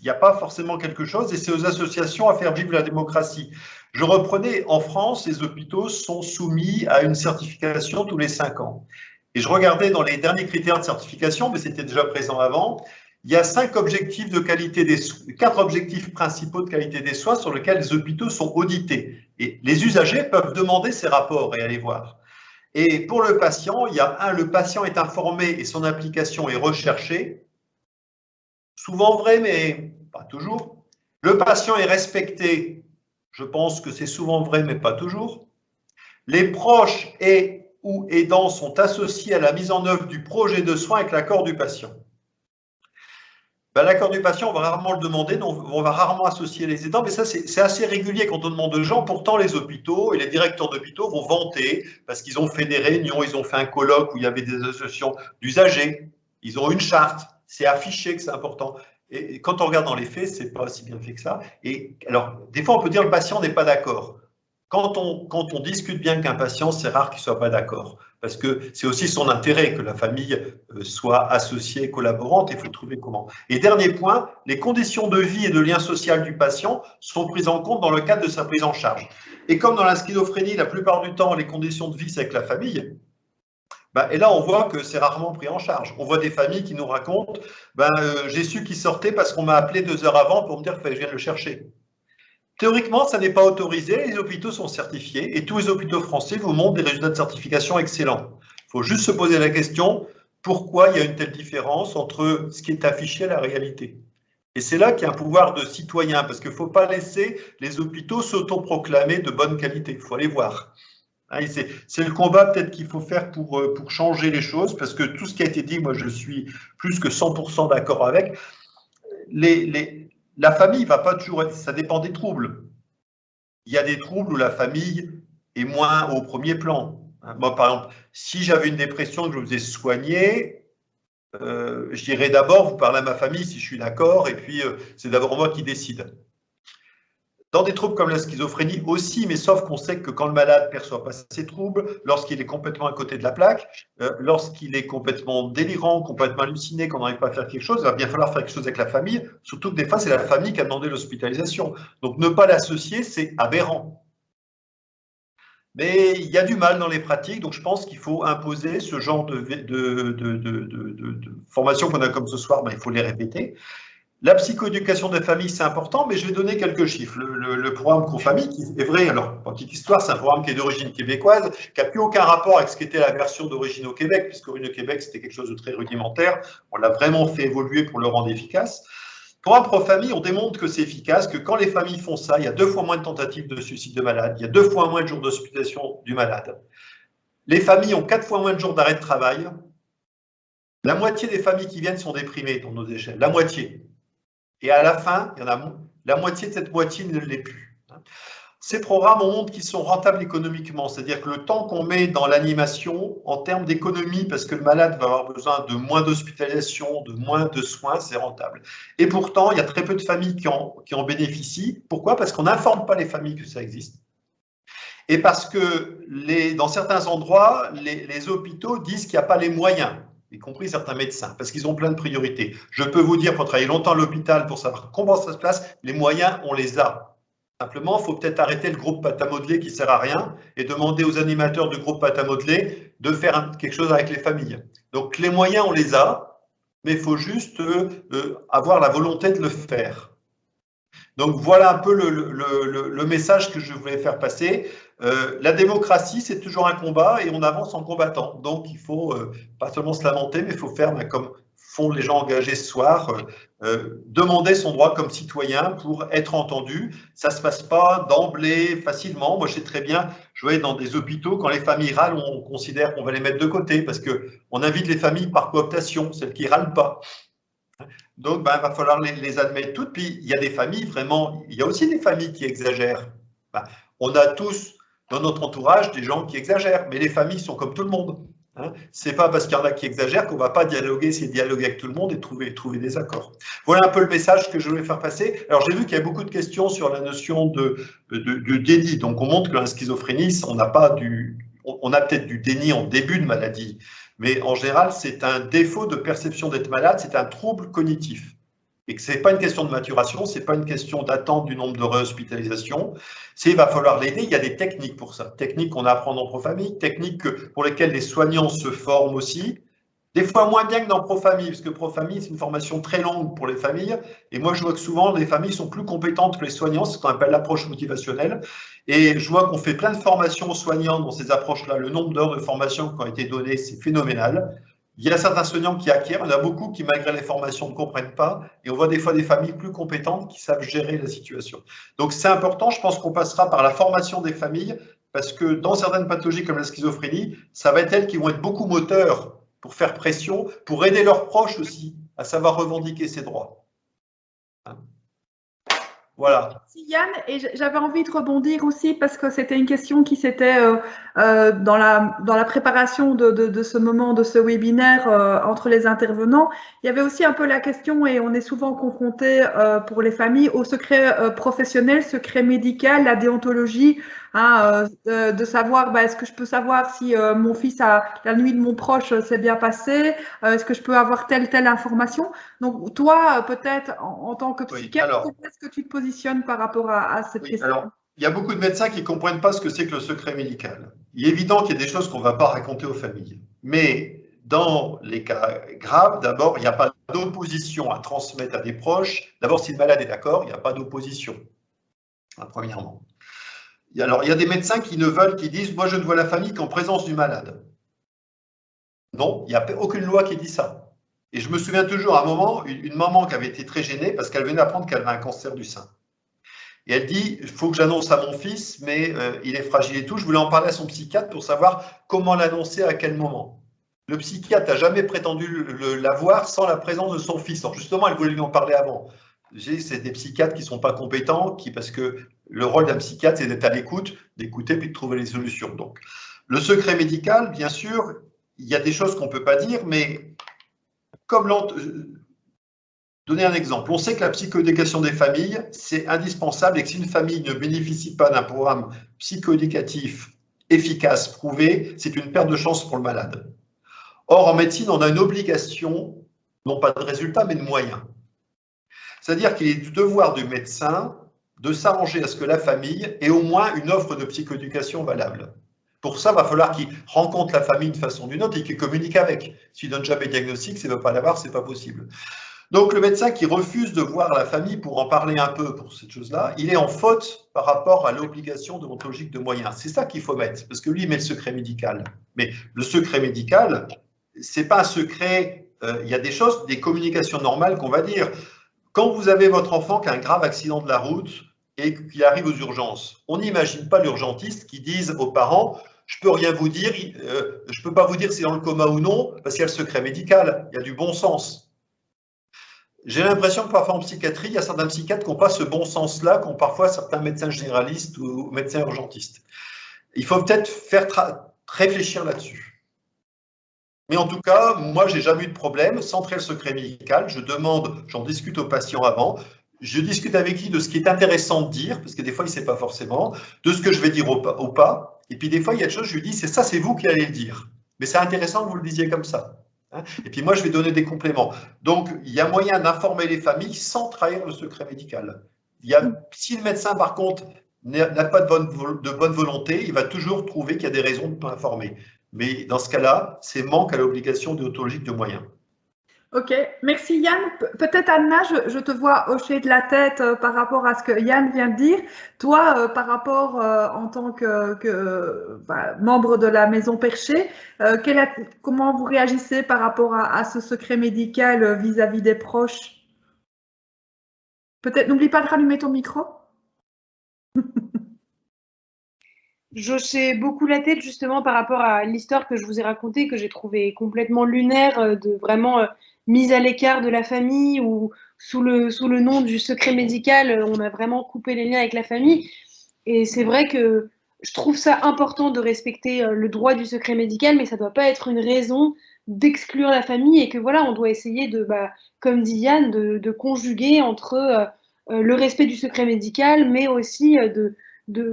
Il n'y a pas forcément quelque chose et c'est aux associations à faire vivre la démocratie. Je reprenais, en France, les hôpitaux sont soumis à une certification tous les 5 ans. Et je regardais dans les derniers critères de certification, mais c'était déjà présent avant, il y a 5 objectifs de qualité des soins, 4 objectifs principaux de qualité des soins sur lesquels les hôpitaux sont audités. Et les usagers peuvent demander ces rapports et aller voir. Et pour le patient, il y a le patient est informé et son application est recherchée. Souvent vrai, mais pas toujours. Le patient est respecté. Je pense que c'est souvent vrai, mais pas toujours. Les proches et ou aidants sont associés à la mise en œuvre du projet de soins avec l'accord du patient. Ben, l'accord du patient, on va rarement le demander, donc on va rarement associer les aidants, mais ça, c'est assez régulier quand on demande aux gens. Pourtant, les hôpitaux et les directeurs d'hôpitaux vont vanter parce qu'ils ont fait des réunions, ils ont fait un colloque où il y avait des associations d'usagers, ils ont une charte. C'est affiché que c'est important. Et quand on regarde dans les faits, c'est pas aussi bien fait que ça. Et alors, des fois, on peut dire que le patient n'est pas d'accord. Quand on discute bien qu'un patient, c'est rare qu'il ne soit pas d'accord. Parce que c'est aussi son intérêt que la famille soit associée, collaborante, et il faut trouver comment. Et dernier point, les conditions de vie et de lien social du patient sont prises en compte dans le cadre de sa prise en charge. Et comme dans la schizophrénie, la plupart du temps, les conditions de vie, c'est avec la famille. Et là, on voit que c'est rarement pris en charge. On voit des familles qui nous racontent j'ai su qu'il sortait parce qu'on m'a appelé 2 heures avant pour me dire que je viens le chercher. Théoriquement, ça n'est pas autorisé. Les hôpitaux sont certifiés et tous les hôpitaux français vous montrent des résultats de certification excellents. Il faut juste se poser la question pourquoi il y a une telle différence entre ce qui est affiché et la réalité. Et c'est là qu'il y a un pouvoir de citoyen parce qu'il ne faut pas laisser les hôpitaux s'autoproclamer de bonne qualité. Il faut aller voir. C'est le combat peut-être qu'il faut faire pour changer les choses, parce que tout ce qui a été dit, moi je suis plus que 100% d'accord avec. La famille ne va pas toujours être, ça dépend des troubles. Il y a des troubles où la famille est moins au premier plan. Moi par exemple, si j'avais une dépression que je vous ai soignée, je dirais d'abord, vous parlez à ma famille si je suis d'accord, et puis c'est d'abord moi qui décide. Dans des troubles comme la schizophrénie aussi, mais sauf qu'on sait que quand le malade ne perçoit pas ces troubles, lorsqu'il est complètement à côté de la plaque, lorsqu'il est complètement délirant, complètement halluciné, qu'on n'arrive pas à faire quelque chose, il va bien falloir faire quelque chose avec la famille, surtout que des fois, c'est la famille qui a demandé l'hospitalisation. Donc, ne pas l'associer, c'est aberrant. Mais il y a du mal dans les pratiques, donc je pense qu'il faut imposer ce genre de formation qu'on a comme ce soir, il faut les répéter. La psychoéducation des familles, c'est important, mais je vais donner quelques chiffres. Le programme Confamille, qui est vrai, alors, pour petite histoire, c'est un programme qui est d'origine québécoise, qui n'a plus aucun rapport avec ce qu'était la version d'origine au Québec, puisque au Québec, c'était quelque chose de très rudimentaire. On l'a vraiment fait évoluer pour le rendre efficace. Programme Profamille, on démontre que c'est efficace, que quand les familles font ça, il y a 2 fois moins de tentatives de suicide de malade, il y a 2 fois moins de jours d'hospitalisation du malade. Les familles ont 4 fois moins de jours d'arrêt de travail. La moitié des familles qui viennent sont déprimées dans nos échelles, la moitié. Et à la fin, il y en a la moitié de cette moitié ne l'est plus. Ces programmes, on montre qu'ils sont rentables économiquement, c'est-à-dire que le temps qu'on met dans l'animation, en termes d'économie, parce que le malade va avoir besoin de moins d'hospitalisation, de moins de soins, c'est rentable. Et pourtant, il y a très peu de familles qui en bénéficient. Pourquoi? Parce qu'on n'informe pas les familles que ça existe. et parce que dans certains endroits, les hôpitaux disent qu'il n'y a pas les moyens, y compris certains médecins, parce qu'ils ont plein de priorités. Je peux vous dire, pour travailler longtemps à l'hôpital, pour savoir comment ça se passe, les moyens, on les a. Simplement, il faut peut-être arrêter le groupe pâte à modeler qui ne sert à rien et demander aux animateurs du groupe pâte à modeler de faire quelque chose avec les familles. Donc, les moyens, on les a, mais il faut juste avoir la volonté de le faire. Donc, voilà un peu le message que je voulais faire passer. La démocratie, c'est toujours un combat et on avance en combattant. Donc, il ne faut pas seulement se lamenter, mais il faut faire comme font les gens engagés ce soir, demander son droit comme citoyen pour être entendu. Ça ne se passe pas d'emblée facilement. Moi, je sais très bien, je voyais dans des hôpitaux, quand les familles râlent, on considère qu'on va les mettre de côté parce qu'on invite les familles par cooptation, celles qui ne râlent pas. Donc, il va falloir les admettre toutes. Puis, il y a des familles, vraiment, il y a aussi des familles qui exagèrent. On a tous, dans notre entourage, des gens qui exagèrent, mais les familles sont comme tout le monde. Ce n'est pas parce qu'il y en a qui exagèrent qu'on ne va pas dialoguer, essayer de dialoguer avec tout le monde et trouver des accords. Voilà un peu le message que je voulais faire passer. Alors, j'ai vu qu'il y a beaucoup de questions sur la notion de déni. Donc, on montre que la schizophrénie, on a peut-être du déni en début de maladie, mais en général, c'est un défaut de perception d'être malade, c'est un trouble cognitif. Et que ce n'est pas une question de maturation, ce n'est pas une question d'attente du nombre de réhospitalisations. Il va falloir l'aider, il y a des techniques pour ça. Techniques qu'on apprend dans Profamille, techniques pour lesquelles les soignants se forment aussi. Des fois moins bien que dans Profamille, parce que Profamille, c'est une formation très longue pour les familles. Et moi, je vois que souvent, les familles sont plus compétentes que les soignants, c'est ce qu'on appelle l'approche motivationnelle. Et je vois qu'on fait plein de formations aux soignants dans ces approches-là. Le nombre d'heures de formation qui ont été données, c'est phénoménal. Il y a certains soignants qui acquièrent, il y en a beaucoup qui, malgré les formations, ne comprennent pas. Et on voit des fois des familles plus compétentes qui savent gérer la situation. Donc, c'est important. Je pense qu'on passera par la formation des familles parce que dans certaines pathologies comme la schizophrénie, ça va être elles qui vont être beaucoup moteurs pour faire pression, pour aider leurs proches aussi à savoir revendiquer ses droits. Voilà. Merci Yann, et j'avais envie de rebondir aussi parce que c'était une question qui s'était dans la préparation de ce moment, de ce webinaire entre les intervenants. Il y avait aussi un peu la question, et on est souvent confronté pour les familles, au secret professionnel, secret médical, la déontologie, de savoir, est-ce que je peux savoir si mon fils, la nuit de mon proche s'est bien passée, est-ce que je peux avoir telle information. Donc toi, peut-être en tant que psychiatre, comment est-ce que tu te positionnes par rapport à cette question? Alors, il y a beaucoup de médecins qui ne comprennent pas ce que c'est que le secret médical. Il est évident qu'il y a des choses qu'on ne va pas raconter aux familles. Mais dans les cas graves, d'abord, il n'y a pas d'opposition à transmettre à des proches. D'abord, si le malade est d'accord, il n'y a pas d'opposition, premièrement. Alors, il y a des médecins qui disent « moi, je ne vois la famille qu'en présence du malade ». Non, il n'y a aucune loi qui dit ça. Et je me souviens toujours à un moment, une maman qui avait été très gênée parce qu'elle venait d'apprendre qu'elle avait un cancer du sein. Et elle dit, il faut que j'annonce à mon fils, mais il est fragile et tout. Je voulais en parler à son psychiatre pour savoir comment l'annoncer, à quel moment. Le psychiatre n'a jamais prétendu l'avoir sans la présence de son fils. Alors justement, elle voulait lui en parler avant. C'est des psychiatres qui ne sont pas compétents, parce que le rôle d'un psychiatre, c'est d'être à l'écoute, d'écouter puis de trouver les solutions. Donc, le secret médical, bien sûr, il y a des choses qu'on ne peut pas dire, mais comme donner un exemple. On sait que la psychoéducation des familles, c'est indispensable et que si une famille ne bénéficie pas d'un programme psychoéducatif efficace, prouvé, c'est une perte de chance pour le malade. Or, en médecine, on a une obligation, non pas de résultat, mais de moyens. C'est-à-dire qu'il est du devoir du médecin de s'arranger à ce que la famille ait au moins une offre de psychoéducation valable. Pour ça, il va falloir qu'il rencontre la famille d'une façon ou d'une autre et qu'il communique avec. S'il ne donne jamais de diagnostic, s'il ne veut pas l'avoir, ce n'est pas possible. Donc, le médecin qui refuse de voir la famille pour en parler un peu pour cette chose-là, il est en faute par rapport à l'obligation déontologique de moyens. C'est ça qu'il faut mettre, parce que lui, il met le secret médical. Mais le secret médical, ce n'est pas un secret. Il y a des choses, des communications normales qu'on va dire. Quand vous avez votre enfant qui a un grave accident de la route et qu'il arrive aux urgences, on n'imagine pas l'urgentiste qui dise aux parents « je ne peux rien vous dire, je ne peux pas vous dire si c'est dans le coma ou non, parce qu'il y a le secret médical, il y a du bon sens ». J'ai l'impression que parfois en psychiatrie, il y a certains psychiatres qui n'ont pas ce bon sens-là, qu'ont parfois certains médecins généralistes ou médecins urgentistes. Il faut peut-être faire réfléchir là-dessus. Mais en tout cas, moi, je n'ai jamais eu de problème. Centrer le secret médical, je demande, j'en discute aux patients avant. je discute avec lui de ce qui est intéressant de dire, parce que des fois, il ne sait pas forcément, de ce que je vais dire ou pas. Et puis, des fois, il y a des choses, je lui dis, c'est ça, c'est vous qui allez le dire. Mais c'est intéressant que vous le disiez comme ça. Hein. Et puis, moi, je vais donner des compléments. Donc, il y a moyen d'informer les familles sans trahir le secret médical. Si le médecin, par contre, n'a pas de bonne volonté, il va toujours trouver qu'il y a des raisons de ne pas informer. Mais dans ce cas-là, c'est manque à l'obligation déontologique de moyens. Ok, merci Yann. Peut-être Anna, je te vois hocher de la tête par rapport à ce que Yann vient de dire. Toi, par rapport en tant que membre de la Maison Perchée, comment vous réagissez par rapport à ce secret médical vis-à-vis des proches? Peut-être, n'oublie pas de rallumer ton micro. J'hochais beaucoup la tête justement par rapport à l'histoire que je vous ai racontée, que j'ai trouvée complètement lunaire, de vraiment mise à l'écart de la famille, ou sous le nom du secret médical, on a vraiment coupé les liens avec la famille. Et c'est vrai que je trouve ça important de respecter le droit du secret médical, mais ça ne doit pas être une raison d'exclure la famille, et que voilà, on doit essayer de, comme dit Yann, de conjuguer entre le respect du secret médical, mais aussi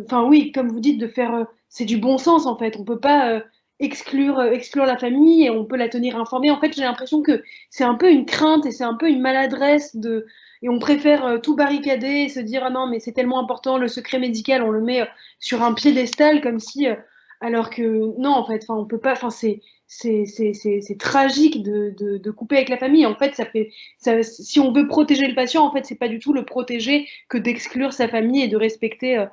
enfin oui, comme vous dites, de faire, c'est du bon sens en fait. On peut pas exclure la famille, et on peut la tenir informée. En fait, j'ai l'impression que c'est un peu une crainte et c'est un peu une maladresse et on préfère tout barricader et se dire ah non mais c'est tellement important le secret médical, on le met sur un piédestal comme si alors que non en fait, enfin on peut pas, enfin c'est tragique de couper avec la famille. En fait, si on veut protéger le patient, en fait, c'est pas du tout le protéger que d'exclure sa famille et de respecter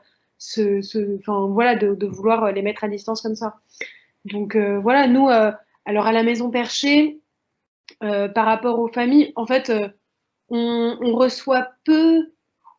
enfin voilà, de vouloir les mettre à distance comme ça. Donc voilà, nous, alors à la Maison Perchée, par rapport aux familles, en fait, on reçoit peu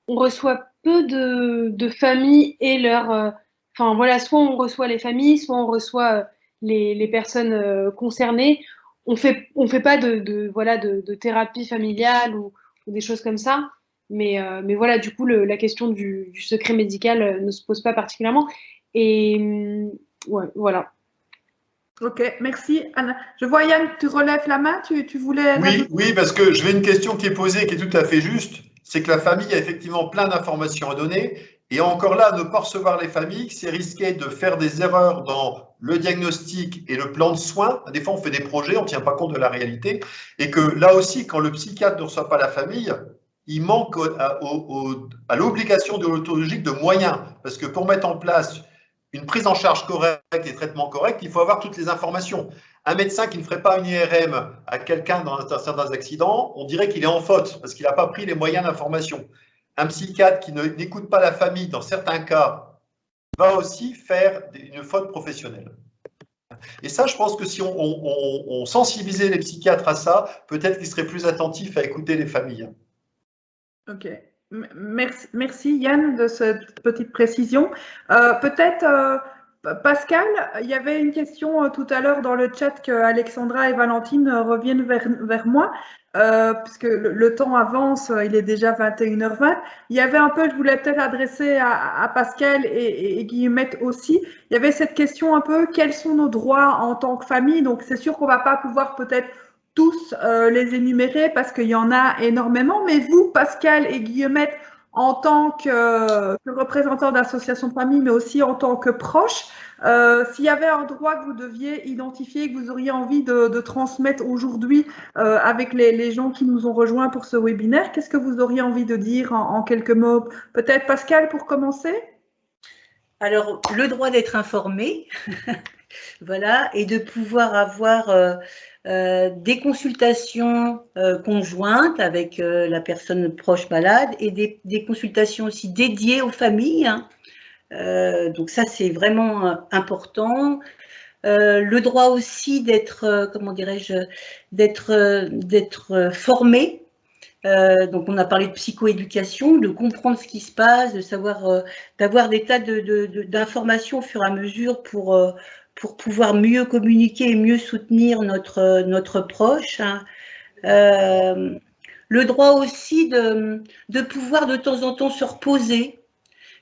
de familles et leurs, enfin voilà, soit on reçoit les familles, soit on reçoit les personnes concernées. On fait pas de thérapie familiale ou des choses comme ça. Mais voilà, du coup, la question du secret médical ne se pose pas particulièrement. Et ouais, voilà. Ok, merci Anna. Je vois Yann, tu relèves la main, tu voulais… Oui, parce que je vais une question qui est posée, qui est tout à fait juste. C'est que la famille a effectivement plein d'informations à donner. Et encore là, ne pas recevoir les familles, c'est risquer de faire des erreurs dans le diagnostic et le plan de soins. Des fois, on fait des projets, on ne tient pas compte de la réalité. Et que là aussi, quand le psychiatre ne reçoit pas la famille, il manque à l'obligation déontologique de moyens. Parce que pour mettre en place une prise en charge correcte et traitement correct, il faut avoir toutes les informations. Un médecin qui ne ferait pas une IRM à quelqu'un dans certains accidents, on dirait qu'il est en faute parce qu'il n'a pas pris les moyens d'information. Un psychiatre qui n'écoute pas la famille, dans certains cas, va aussi faire une faute professionnelle. Et ça, je pense que si on sensibilisait les psychiatres à ça, peut-être qu'ils seraient plus attentifs à écouter les familles. Ok. Merci Yann de cette petite précision. Peut-être, Pascal, il y avait une question tout à l'heure dans le chat que Alexandra et Valentine reviennent vers moi, puisque le temps avance, il est déjà 21h20. Il y avait un peu, je voulais peut-être adresser à Pascal et Guillemette aussi, il y avait cette question un peu, quels sont nos droits en tant que famille? Donc c'est sûr qu'on ne va pas pouvoir peut-être tous les énumérer parce qu'il y en a énormément, mais vous, Pascal et Guillemette, en tant que représentant d'associations de famille, mais aussi en tant que proche, s'il y avait un droit que vous deviez identifier, que vous auriez envie de transmettre aujourd'hui avec les gens qui nous ont rejoints pour ce webinaire, qu'est-ce que vous auriez envie de dire en quelques mots? Peut-être Pascal pour commencer? Alors, le droit d'être informé, voilà, et de pouvoir avoir des consultations conjointes avec la personne proche malade et des consultations aussi dédiées aux familles. Hein. Donc ça, c'est vraiment important. Le droit aussi d'être, comment dirais-je, d'être formé. Donc on a parlé de psychoéducation, de comprendre ce qui se passe, de savoir, d'avoir des tas d'informations au fur et à mesure pour pouvoir mieux communiquer et mieux soutenir notre proche. Hein. Le droit aussi de pouvoir de temps en temps se reposer,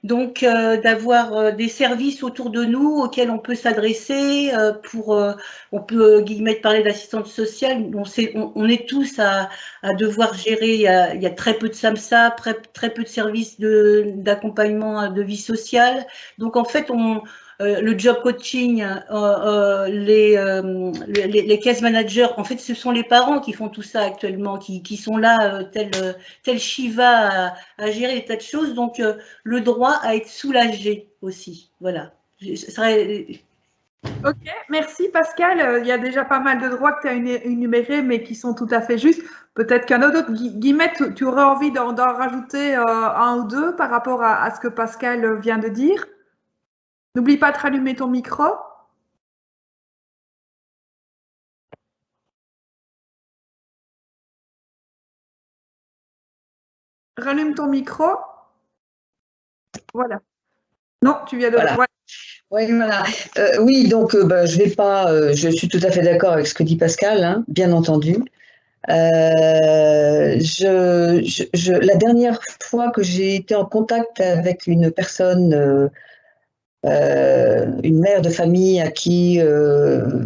Donc, d'avoir des services autour de nous auxquels on peut s'adresser on peut guillemets parler d'assistante sociale. On est tous à devoir gérer. Il y a très peu de SAMSA, très peu de services d'accompagnement de vie sociale. Donc, en fait, le job coaching, les case managers, en fait, ce sont les parents qui font tout ça actuellement, qui sont là, tel Shiva à gérer des tas de choses. Donc, le droit à être soulagé aussi. Voilà. Ok, merci Pascal. Il y a déjà pas mal de droits que tu as énumérés, mais qui sont tout à fait justes. Peut-être qu'un autre, Guillemette, tu aurais envie d'en rajouter un ou deux par rapport à ce que Pascal vient de dire. N'oublie pas de rallumer ton micro. Rallume ton micro. Voilà. Non, tu viens de... Voilà. Ouais. Oui, voilà. Oui, donc je vais pas. Je suis tout à fait d'accord avec ce que dit Pascal, hein, bien entendu. La dernière fois que j'ai été en contact avec une personne, une mère de famille à qui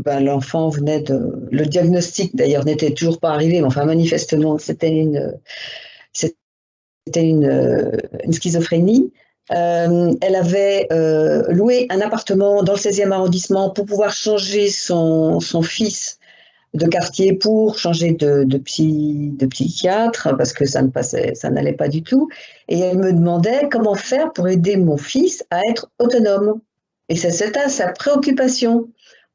l'enfant venait le diagnostic d'ailleurs n'était toujours pas arrivé, mais enfin manifestement c'était une schizophrénie. Elle avait loué un appartement dans le 16e arrondissement pour pouvoir changer son fils de quartier, pour changer de psychiatre, parce que ça n'allait pas du tout. Et elle me demandait comment faire pour aider mon fils à être autonome. Et c'était sa préoccupation.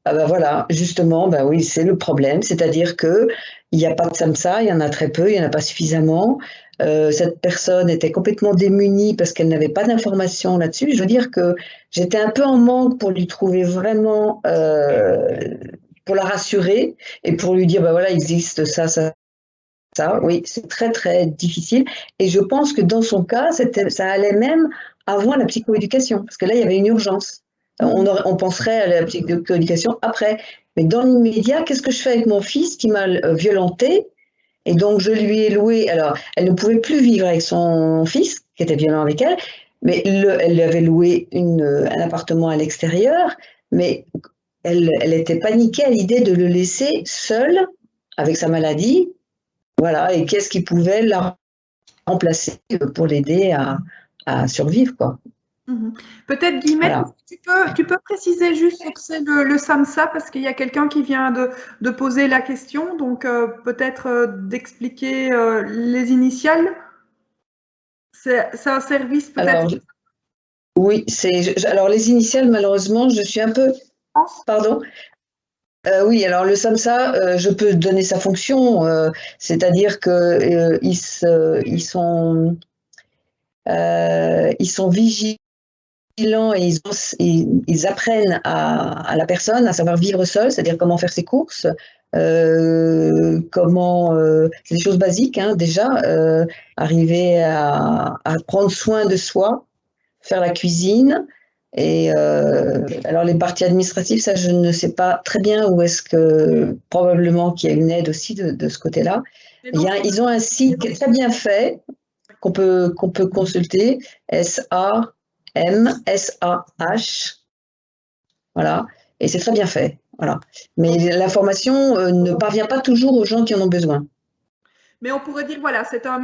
Ah ben voilà, justement, ben oui, c'est le problème, c'est-à-dire que il n'y a pas de SAMSA, il y en a très peu, il n'y en a pas suffisamment. Cette personne était complètement démunie parce qu'elle n'avait pas d'informations là-dessus. Je veux dire que j'étais un peu en manque pour lui trouver vraiment, pour la rassurer et pour lui dire, ben voilà, il existe ça. Oui, c'est très, très difficile. Et je pense que dans son cas, ça allait même avant la psychoéducation, parce que là, il y avait une urgence. On penserait à la psychoéducation après. Mais dans l'immédiat, qu'est-ce que je fais avec mon fils qui m'a violenté? Et donc, je lui ai loué. Alors, elle ne pouvait plus vivre avec son fils, qui était violent avec elle, mais elle lui avait loué un appartement à l'extérieur, mais elle était paniquée à l'idée de le laisser seul avec sa maladie. Voilà, et qu'est-ce qui pouvait la remplacer pour l'aider à survivre, quoi. Peut-être, Guillemette, voilà. tu peux préciser juste ce que c'est le SAMSA, parce qu'il y a quelqu'un qui vient de poser la question, donc peut-être d'expliquer les initiales. C'est un service peut-être. Alors, oui, alors les initiales, malheureusement, je suis un peu... Pardon. Oui, alors le SAMSA, je peux donner sa fonction, c'est-à-dire que ils sont vigilants et ils apprennent à la personne à savoir vivre seule, c'est-à-dire comment faire ses courses, comment, c'est des choses basiques, hein, déjà, arriver à prendre soin de soi, faire la cuisine. Et alors les parties administratives, ça je ne sais pas très bien où est-ce que, probablement qu'il y a une aide aussi de ce côté-là. Ils ont un site qui est très bien fait, qu'on peut consulter, SAMSAH, voilà, et c'est très bien fait, voilà. Mais l'information ne parvient pas toujours aux gens qui en ont besoin. Mais on pourrait dire, voilà, c'est un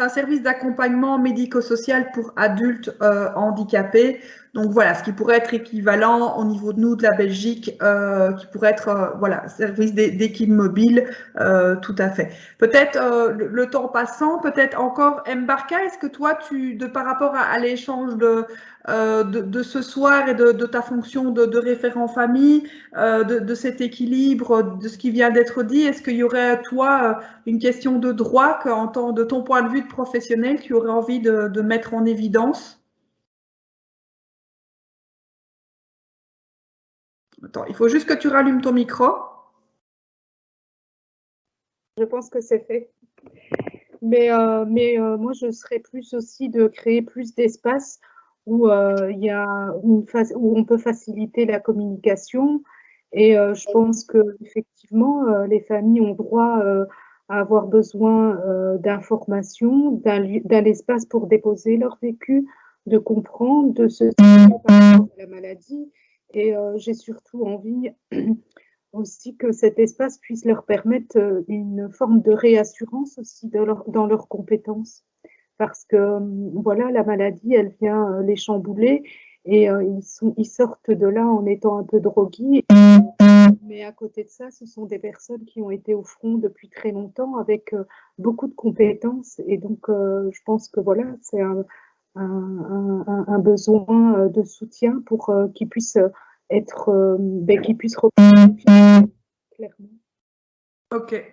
service d'accompagnement médico-social pour adultes handicapés. Donc voilà, ce qui pourrait être équivalent au niveau de nous, de la Belgique, qui pourrait être, voilà, service d'équipe mobile, tout à fait. Peut-être le temps passant, peut-être encore Mbarka, est-ce que toi, par rapport à l'échange de ce soir et de ta fonction de référent famille, de cet équilibre, de ce qui vient d'être dit, est-ce qu'il y aurait, toi, une question de droit de ton point de vue de professionnel, tu aurais envie de mettre en évidence? Attends, il faut juste que tu rallumes ton micro. Je pense que c'est fait. Mais moi, je serais plus aussi de créer plus d'espace où il y a où on peut faciliter la communication. Et je pense que effectivement, les familles ont droit à avoir besoin d'informations, d'un espace pour déposer leur vécu, de comprendre, de se situer par rapport à la maladie. Et j'ai surtout envie aussi que cet espace puisse leur permettre une forme de réassurance aussi dans leurs compétences. Parce que voilà, la maladie, elle vient les chambouler et ils sortent de là en étant un peu drogués. Mais à côté de ça, ce sont des personnes qui ont été au front depuis très longtemps avec beaucoup de compétences. Et donc, je pense que voilà, c'est un besoin de soutien pour qu'ils puissent qu'ils puissent reprendre clairement. Ok.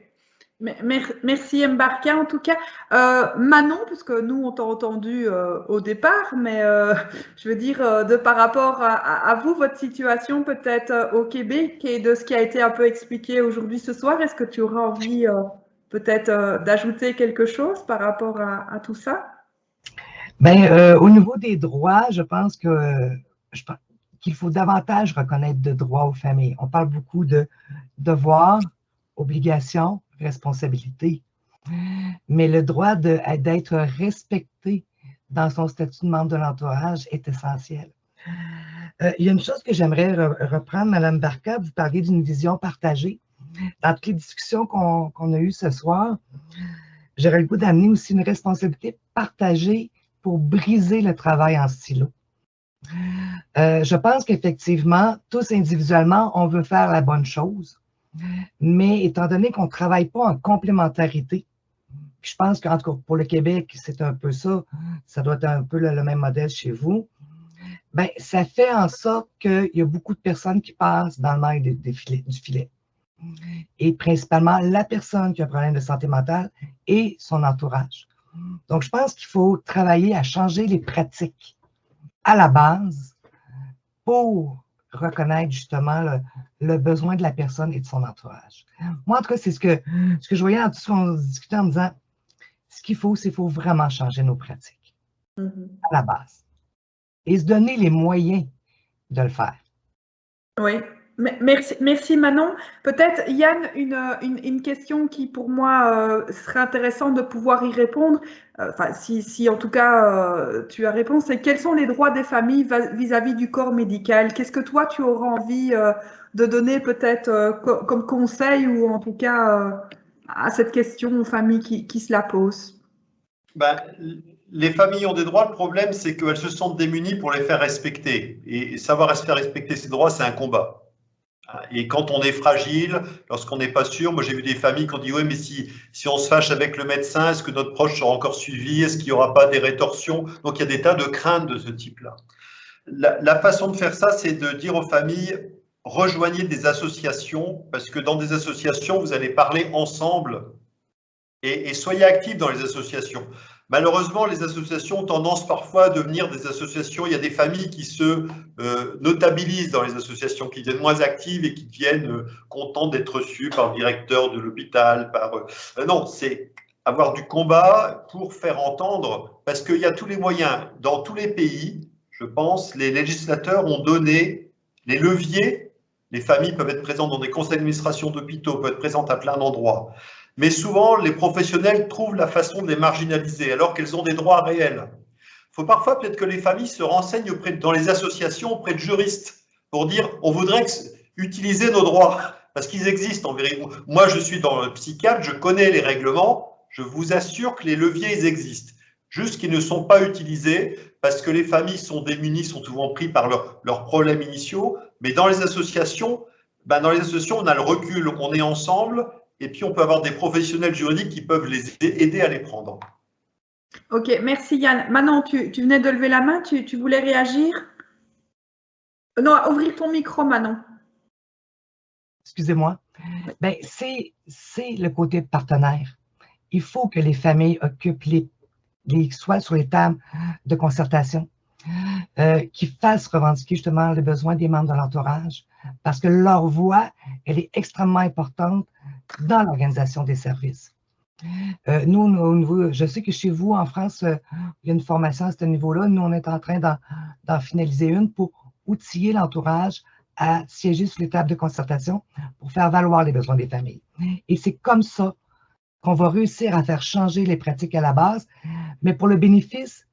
Merci Mbarka en tout cas. Manon, parce que nous on t'a entendu au départ, mais je veux dire par rapport à vous, votre situation peut-être au Québec et de ce qui a été un peu expliqué aujourd'hui ce soir, est-ce que tu auras envie peut-être d'ajouter quelque chose par rapport à tout ça? Ben, au niveau des droits, je pense qu'il faut davantage reconnaître de droits aux familles. On parle beaucoup de devoirs, obligations, responsabilités, mais le droit d'être respecté dans son statut de membre de l'entourage est essentiel. Il y a une chose que j'aimerais reprendre, Mme Barca, vous parliez d'une vision partagée. Dans toutes les discussions qu'on a eues ce soir, j'aurais le goût d'amener aussi une responsabilité partagée pour briser le travail en silo. Je pense qu'effectivement, tous individuellement, on veut faire la bonne chose, mais étant donné qu'on ne travaille pas en complémentarité, je pense qu'en tout cas pour le Québec, c'est un peu ça, ça doit être un peu le même modèle chez vous, ben, ça fait en sorte qu'il y a beaucoup de personnes qui passent dans le maille du filet. Et principalement la personne qui a un problème de santé mentale et son entourage. Donc, je pense qu'il faut travailler à changer les pratiques à la base pour reconnaître justement le besoin de la personne et de son entourage. Moi, en tout cas, c'est ce que je voyais dans tout ce qu'on discutait en me disant, ce qu'il faut, c'est qu'il faut vraiment changer nos pratiques à la base et se donner les moyens de le faire. Oui. Merci Manon. Peut-être Yann, une question qui pour moi serait intéressante de pouvoir y répondre. Enfin, si en tout cas tu as réponse, c'est quels sont les droits des familles vis-à-vis du corps médical? Qu'est-ce que toi tu auras envie de donner peut-être comme conseil ou en tout cas à cette question aux familles qui se la posent? Ben, les familles ont des droits, le problème c'est qu'elles se sentent démunies pour les faire respecter. Et savoir faire respecter ces droits, c'est un combat. Et quand on est fragile, lorsqu'on n'est pas sûr, moi j'ai vu des familles qui ont dit « Oui, mais si on se fâche avec le médecin, est-ce que notre proche sera encore suivi? Est-ce qu'il n'y aura pas des rétorsions ?» Donc il y a des tas de craintes de ce type-là. La façon de faire ça, c'est de dire aux familles « Rejoignez des associations, parce que dans des associations, vous allez parler ensemble et soyez actifs dans les associations. » Malheureusement, les associations ont tendance parfois à devenir des associations. Il y a des familles qui se notabilisent dans les associations, qui deviennent moins actives et qui deviennent contentes d'être reçues par le directeur de l'hôpital. Non, c'est avoir du combat pour faire entendre, parce qu'il y a tous les moyens. Dans tous les pays, je pense, les législateurs ont donné les leviers. Les familles peuvent être présentes dans des conseils d'administration d'hôpitaux, peuvent être présentes à plein d'endroits. Mais souvent, les professionnels trouvent la façon de les marginaliser alors qu'elles ont des droits réels. Il faut parfois peut-être que les familles se renseignent dans les associations auprès de juristes pour dire on voudrait utiliser nos droits parce qu'ils existent en vérité. Moi, je suis dans le psychiatre, je connais les règlements, je vous assure que les leviers ils existent. Juste qu'ils ne sont pas utilisés parce que les familles sont démunies, sont souvent pris par leurs problèmes initiaux. Mais dans les associations, on a le recul, on est ensemble. Et puis, on peut avoir des professionnels juridiques qui peuvent les aider à les prendre. Ok, merci Yann. Manon, tu venais de lever la main, tu voulais réagir? Non, ouvrir ton micro, Manon. Excusez-moi. Ben, c'est le côté partenaire. Il faut que les familles occupent soient sur les tables de concertation, qui fassent revendiquer justement les besoins des membres de l'entourage, parce que leur voix, elle est extrêmement importante dans l'organisation des services. Nous, au niveau, je sais que chez vous, en France, il y a une formation à ce niveau-là. Nous, on est en train d'en finaliser une pour outiller l'entourage à siéger sur les tables de concertation pour faire valoir les besoins des familles. Et c'est comme ça qu'on va réussir à faire changer les pratiques à la base, mais pour le bénéfice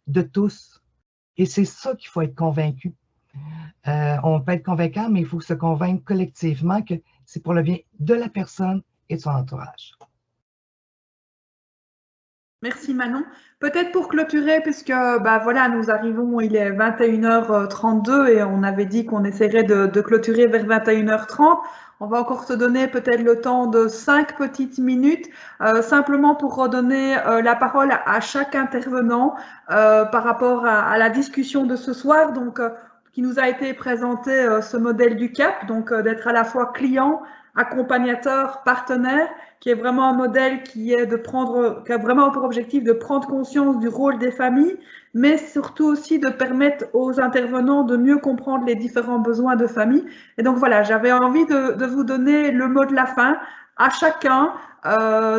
de tous, Et c'est ça qu'il faut être convaincu. On peut être convaincant, mais il faut se convaincre collectivement que c'est pour le bien de la personne et de son entourage. Merci Manon. Peut-être pour clôturer, puisque bah, voilà, nous arrivons, il est 21h32 et on avait dit qu'on essaierait de clôturer vers 21h30. On va encore se donner peut-être le temps de 5 petites minutes, simplement pour redonner la parole à chaque intervenant par rapport à la discussion de ce soir, donc, qui nous a été présenté ce modèle du CAP, donc d'être à la fois client, accompagnateur, partenaire, qui est vraiment un modèle qui a vraiment pour objectif de prendre conscience du rôle des familles, mais surtout aussi de permettre aux intervenants de mieux comprendre les différents besoins de famille. Et donc voilà, j'avais envie de vous donner le mot de la fin à chacun.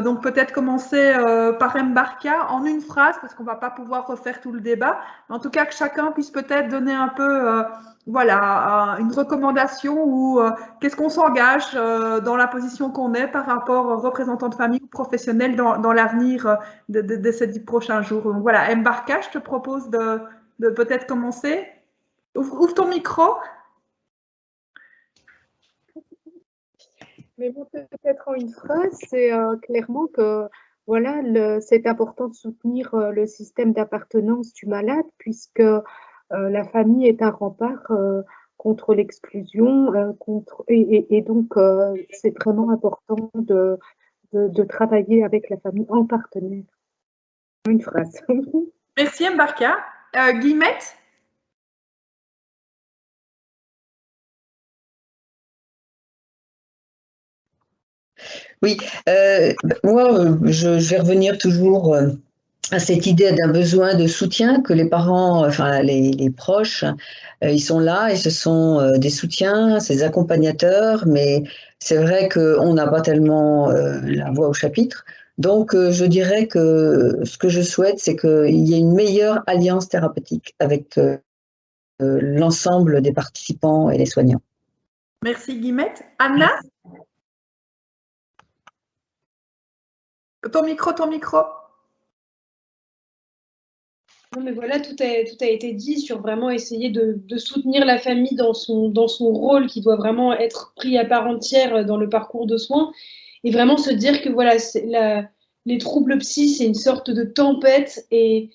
Donc peut-être commencer par Mbarka en une phrase, parce qu'on ne va pas pouvoir refaire tout le débat. En tout cas, que chacun puisse peut-être donner un peu voilà, une recommandation ou qu'est-ce qu'on s'engage dans la position qu'on est par rapport aux représentants de famille ou professionnels dans l'avenir de ces 10 prochains jours. Donc voilà, Mbarka, je te propose de peut-être commencer. Ouvre ton micro. Mais bon, peut-être en une phrase, c'est clairement que voilà, c'est important de soutenir le système d'appartenance du malade, puisque la famille est un rempart contre l'exclusion, et donc c'est vraiment important de travailler avec la famille en partenaire. Une phrase. Merci Mbarka. Guillemette? Oui, moi, je vais revenir toujours à cette idée d'un besoin de soutien que les parents, enfin les proches, ils sont là et ce sont des soutiens, ces accompagnateurs, mais c'est vrai qu'on n'a pas tellement la voix au chapitre. Donc, je dirais que ce que je souhaite, c'est qu'il y ait une meilleure alliance thérapeutique avec l'ensemble des participants et les soignants. Merci Guillemette. Anna? Ton micro. Non, mais voilà, tout a été dit sur vraiment essayer de soutenir la famille dans son rôle qui doit vraiment être pris à part entière dans le parcours de soins et vraiment se dire que voilà, les troubles psy, c'est une sorte de tempête et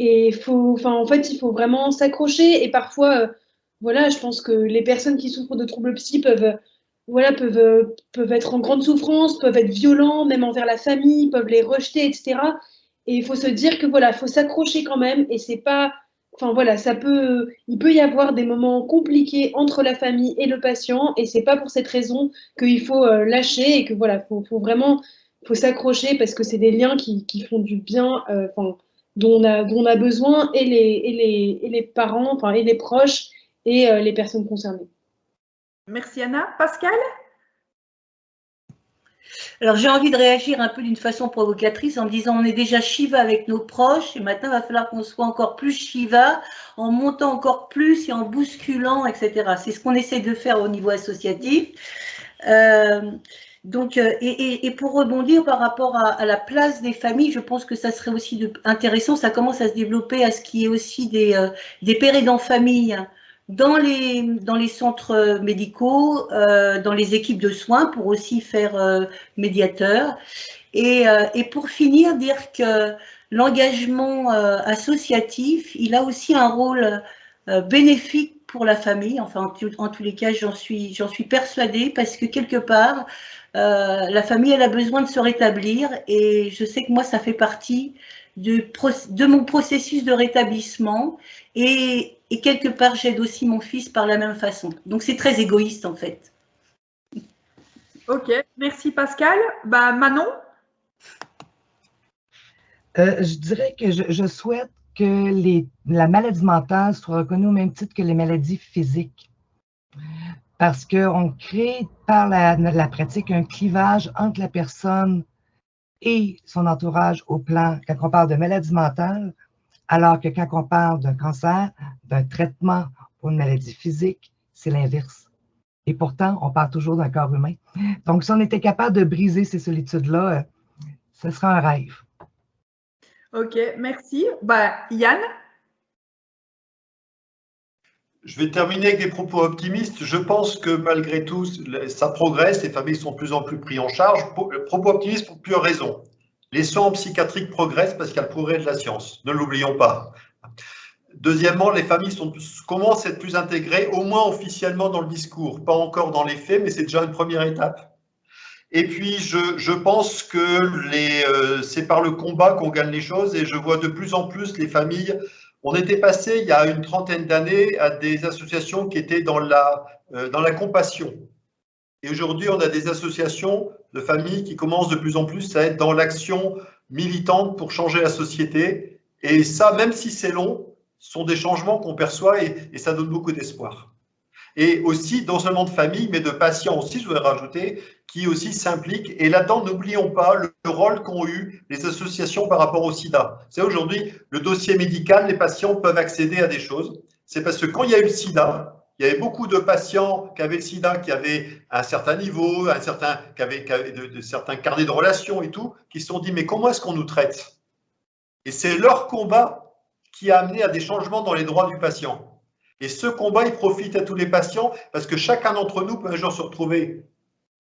en fait, il faut vraiment s'accrocher et parfois, voilà, je pense que les personnes qui souffrent de troubles psy peuvent être en grande souffrance, peuvent être violents, même envers la famille, peuvent les rejeter, etc. Et il faut se dire que voilà, faut s'accrocher quand même. Et c'est pas, enfin voilà, il peut y avoir des moments compliqués entre la famille et le patient. Et c'est pas pour cette raison qu'il faut lâcher et que voilà, faut s'accrocher parce que c'est des liens qui font du bien, dont on a besoin et les parents, enfin et les proches et les personnes concernées. Merci Anna. Pascal? Alors j'ai envie de réagir un peu d'une façon provocatrice en me disant on est déjà Shiva avec nos proches et maintenant il va falloir qu'on soit encore plus Shiva en montant encore plus et en bousculant, etc. C'est ce qu'on essaie de faire au niveau associatif. Donc, et pour rebondir par rapport à la place des familles, je pense que ça serait aussi intéressant, ça commence à se développer à ce qui est aussi des pères aidants famille dans les centres médicaux, dans les équipes de soins pour aussi faire médiateur. Et pour finir, dire que l'engagement associatif, il a aussi un rôle bénéfique pour la famille. Enfin, en tous les cas, j'en suis persuadée parce que quelque part, la famille, elle a besoin de se rétablir et je sais que moi, ça fait partie de mon processus de rétablissement et quelque part, j'aide aussi mon fils par la même façon. Donc, c'est très égoïste en fait. Ok, merci Pascal. Bah, Manon? Je dirais que je souhaite que la maladie mentale soit reconnue au même titre que les maladies physiques. Parce qu'on crée par la pratique un clivage entre la personne et son entourage au plan, quand on parle de maladie mentale, alors que quand on parle d'un cancer, d'un traitement pour une maladie physique, c'est l'inverse. Et pourtant, on parle toujours d'un corps humain. Donc, si on était capable de briser ces solitudes-là, ce serait un rêve. Ok, merci. Bah, Yann? Je vais terminer avec des propos optimistes. Je pense que malgré tout, ça progresse, les familles sont de plus en plus prises en charge. Propos optimistes pour plusieurs raisons. Les soins psychiatriques progressent parce qu'il y a le progrès de la science, ne l'oublions pas. Deuxièmement, les familles commencent à être plus intégrées, au moins officiellement dans le discours, pas encore dans les faits, mais c'est déjà une première étape. Et puis, je pense que c'est par le combat qu'on gagne les choses, et je vois de plus en plus les familles. On était passé il y a une trentaine d'années à des associations qui étaient dans la compassion. Et aujourd'hui, on a des associations de familles qui commencent de plus en plus à être dans l'action militante pour changer la société. Et ça, même si c'est long, sont des changements qu'on perçoit et ça donne beaucoup d'espoir. Et aussi, non seulement de familles, mais de patients aussi, je voudrais rajouter, qui aussi s'impliquent. Et là-dedans, n'oublions pas le rôle qu'ont eu les associations par rapport au sida. C'est aujourd'hui, le dossier médical, les patients peuvent accéder à des choses. C'est parce que quand il y a eu le sida, il y avait beaucoup de patients qui avaient le sida, qui avaient un certain niveau, qui avaient de certains carnets de relations et tout, qui se sont dit, mais comment est-ce qu'on nous traite? Et c'est leur combat qui a amené à des changements dans les droits du patient. Et ce combat, il profite à tous les patients parce que chacun d'entre nous peut un jour se retrouver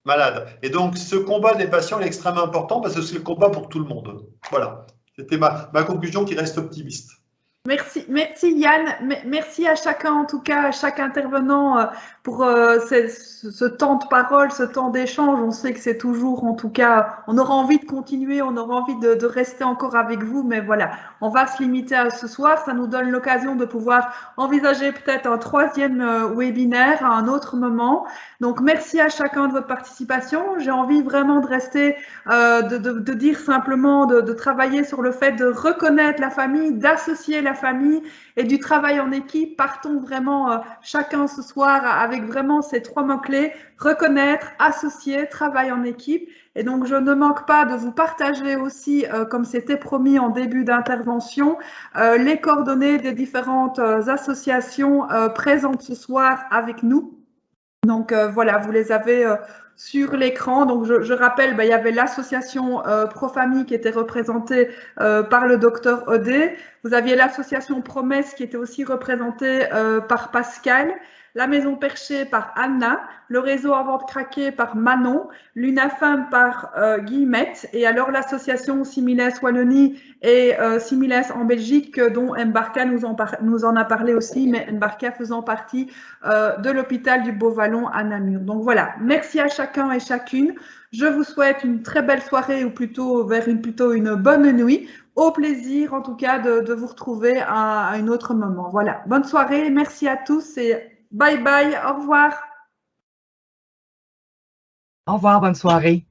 malade. Et donc, ce combat des patients est extrêmement important parce que c'est le combat pour tout le monde. Voilà, c'était ma conclusion qui reste optimiste. Merci Yann, merci à chacun, en tout cas à chaque intervenant pour ce temps de parole, ce temps d'échange. On sait que c'est toujours, en tout cas, on aura envie de continuer, on aura envie de rester encore avec vous, mais voilà, on va se limiter à ce soir. Ça nous donne l'occasion de pouvoir envisager peut-être un troisième webinaire à un autre moment. Donc, merci à chacun de votre participation. J'ai envie vraiment de rester, de dire simplement, de travailler sur le fait de reconnaître la famille, d'associer la famille et du travail en équipe. Partons vraiment chacun ce soir avec vraiment ces trois mots-clés: reconnaître, associer, travail en équipe. Et donc, je ne manque pas de vous partager aussi, comme c'était promis en début d'intervention, les coordonnées des différentes associations présentes ce soir avec nous. Donc, voilà, vous les avez sur l'écran. Donc, je rappelle, il y avait l'association Pro-Famille qui était représentée par le docteur Odé. Vous aviez l'association Promesse qui était aussi représentée par Pascal, la Maison Perchée par Anna, le réseau Avant de craquer par Manon, l'UNAFEM par Guillemette, et alors l'association Similes Wallonie et Similes en Belgique, dont Mbarka nous en a parlé aussi, mais Mbarka faisant partie de l'hôpital du Beau-Vallon à Namur. Donc voilà, merci à chacun et chacune. Je vous souhaite une très belle soirée, ou plutôt une bonne nuit. Au plaisir, en tout cas, de vous retrouver à un autre moment. Voilà, bonne soirée, merci à tous et bye bye, au revoir. Au revoir, bonne soirée.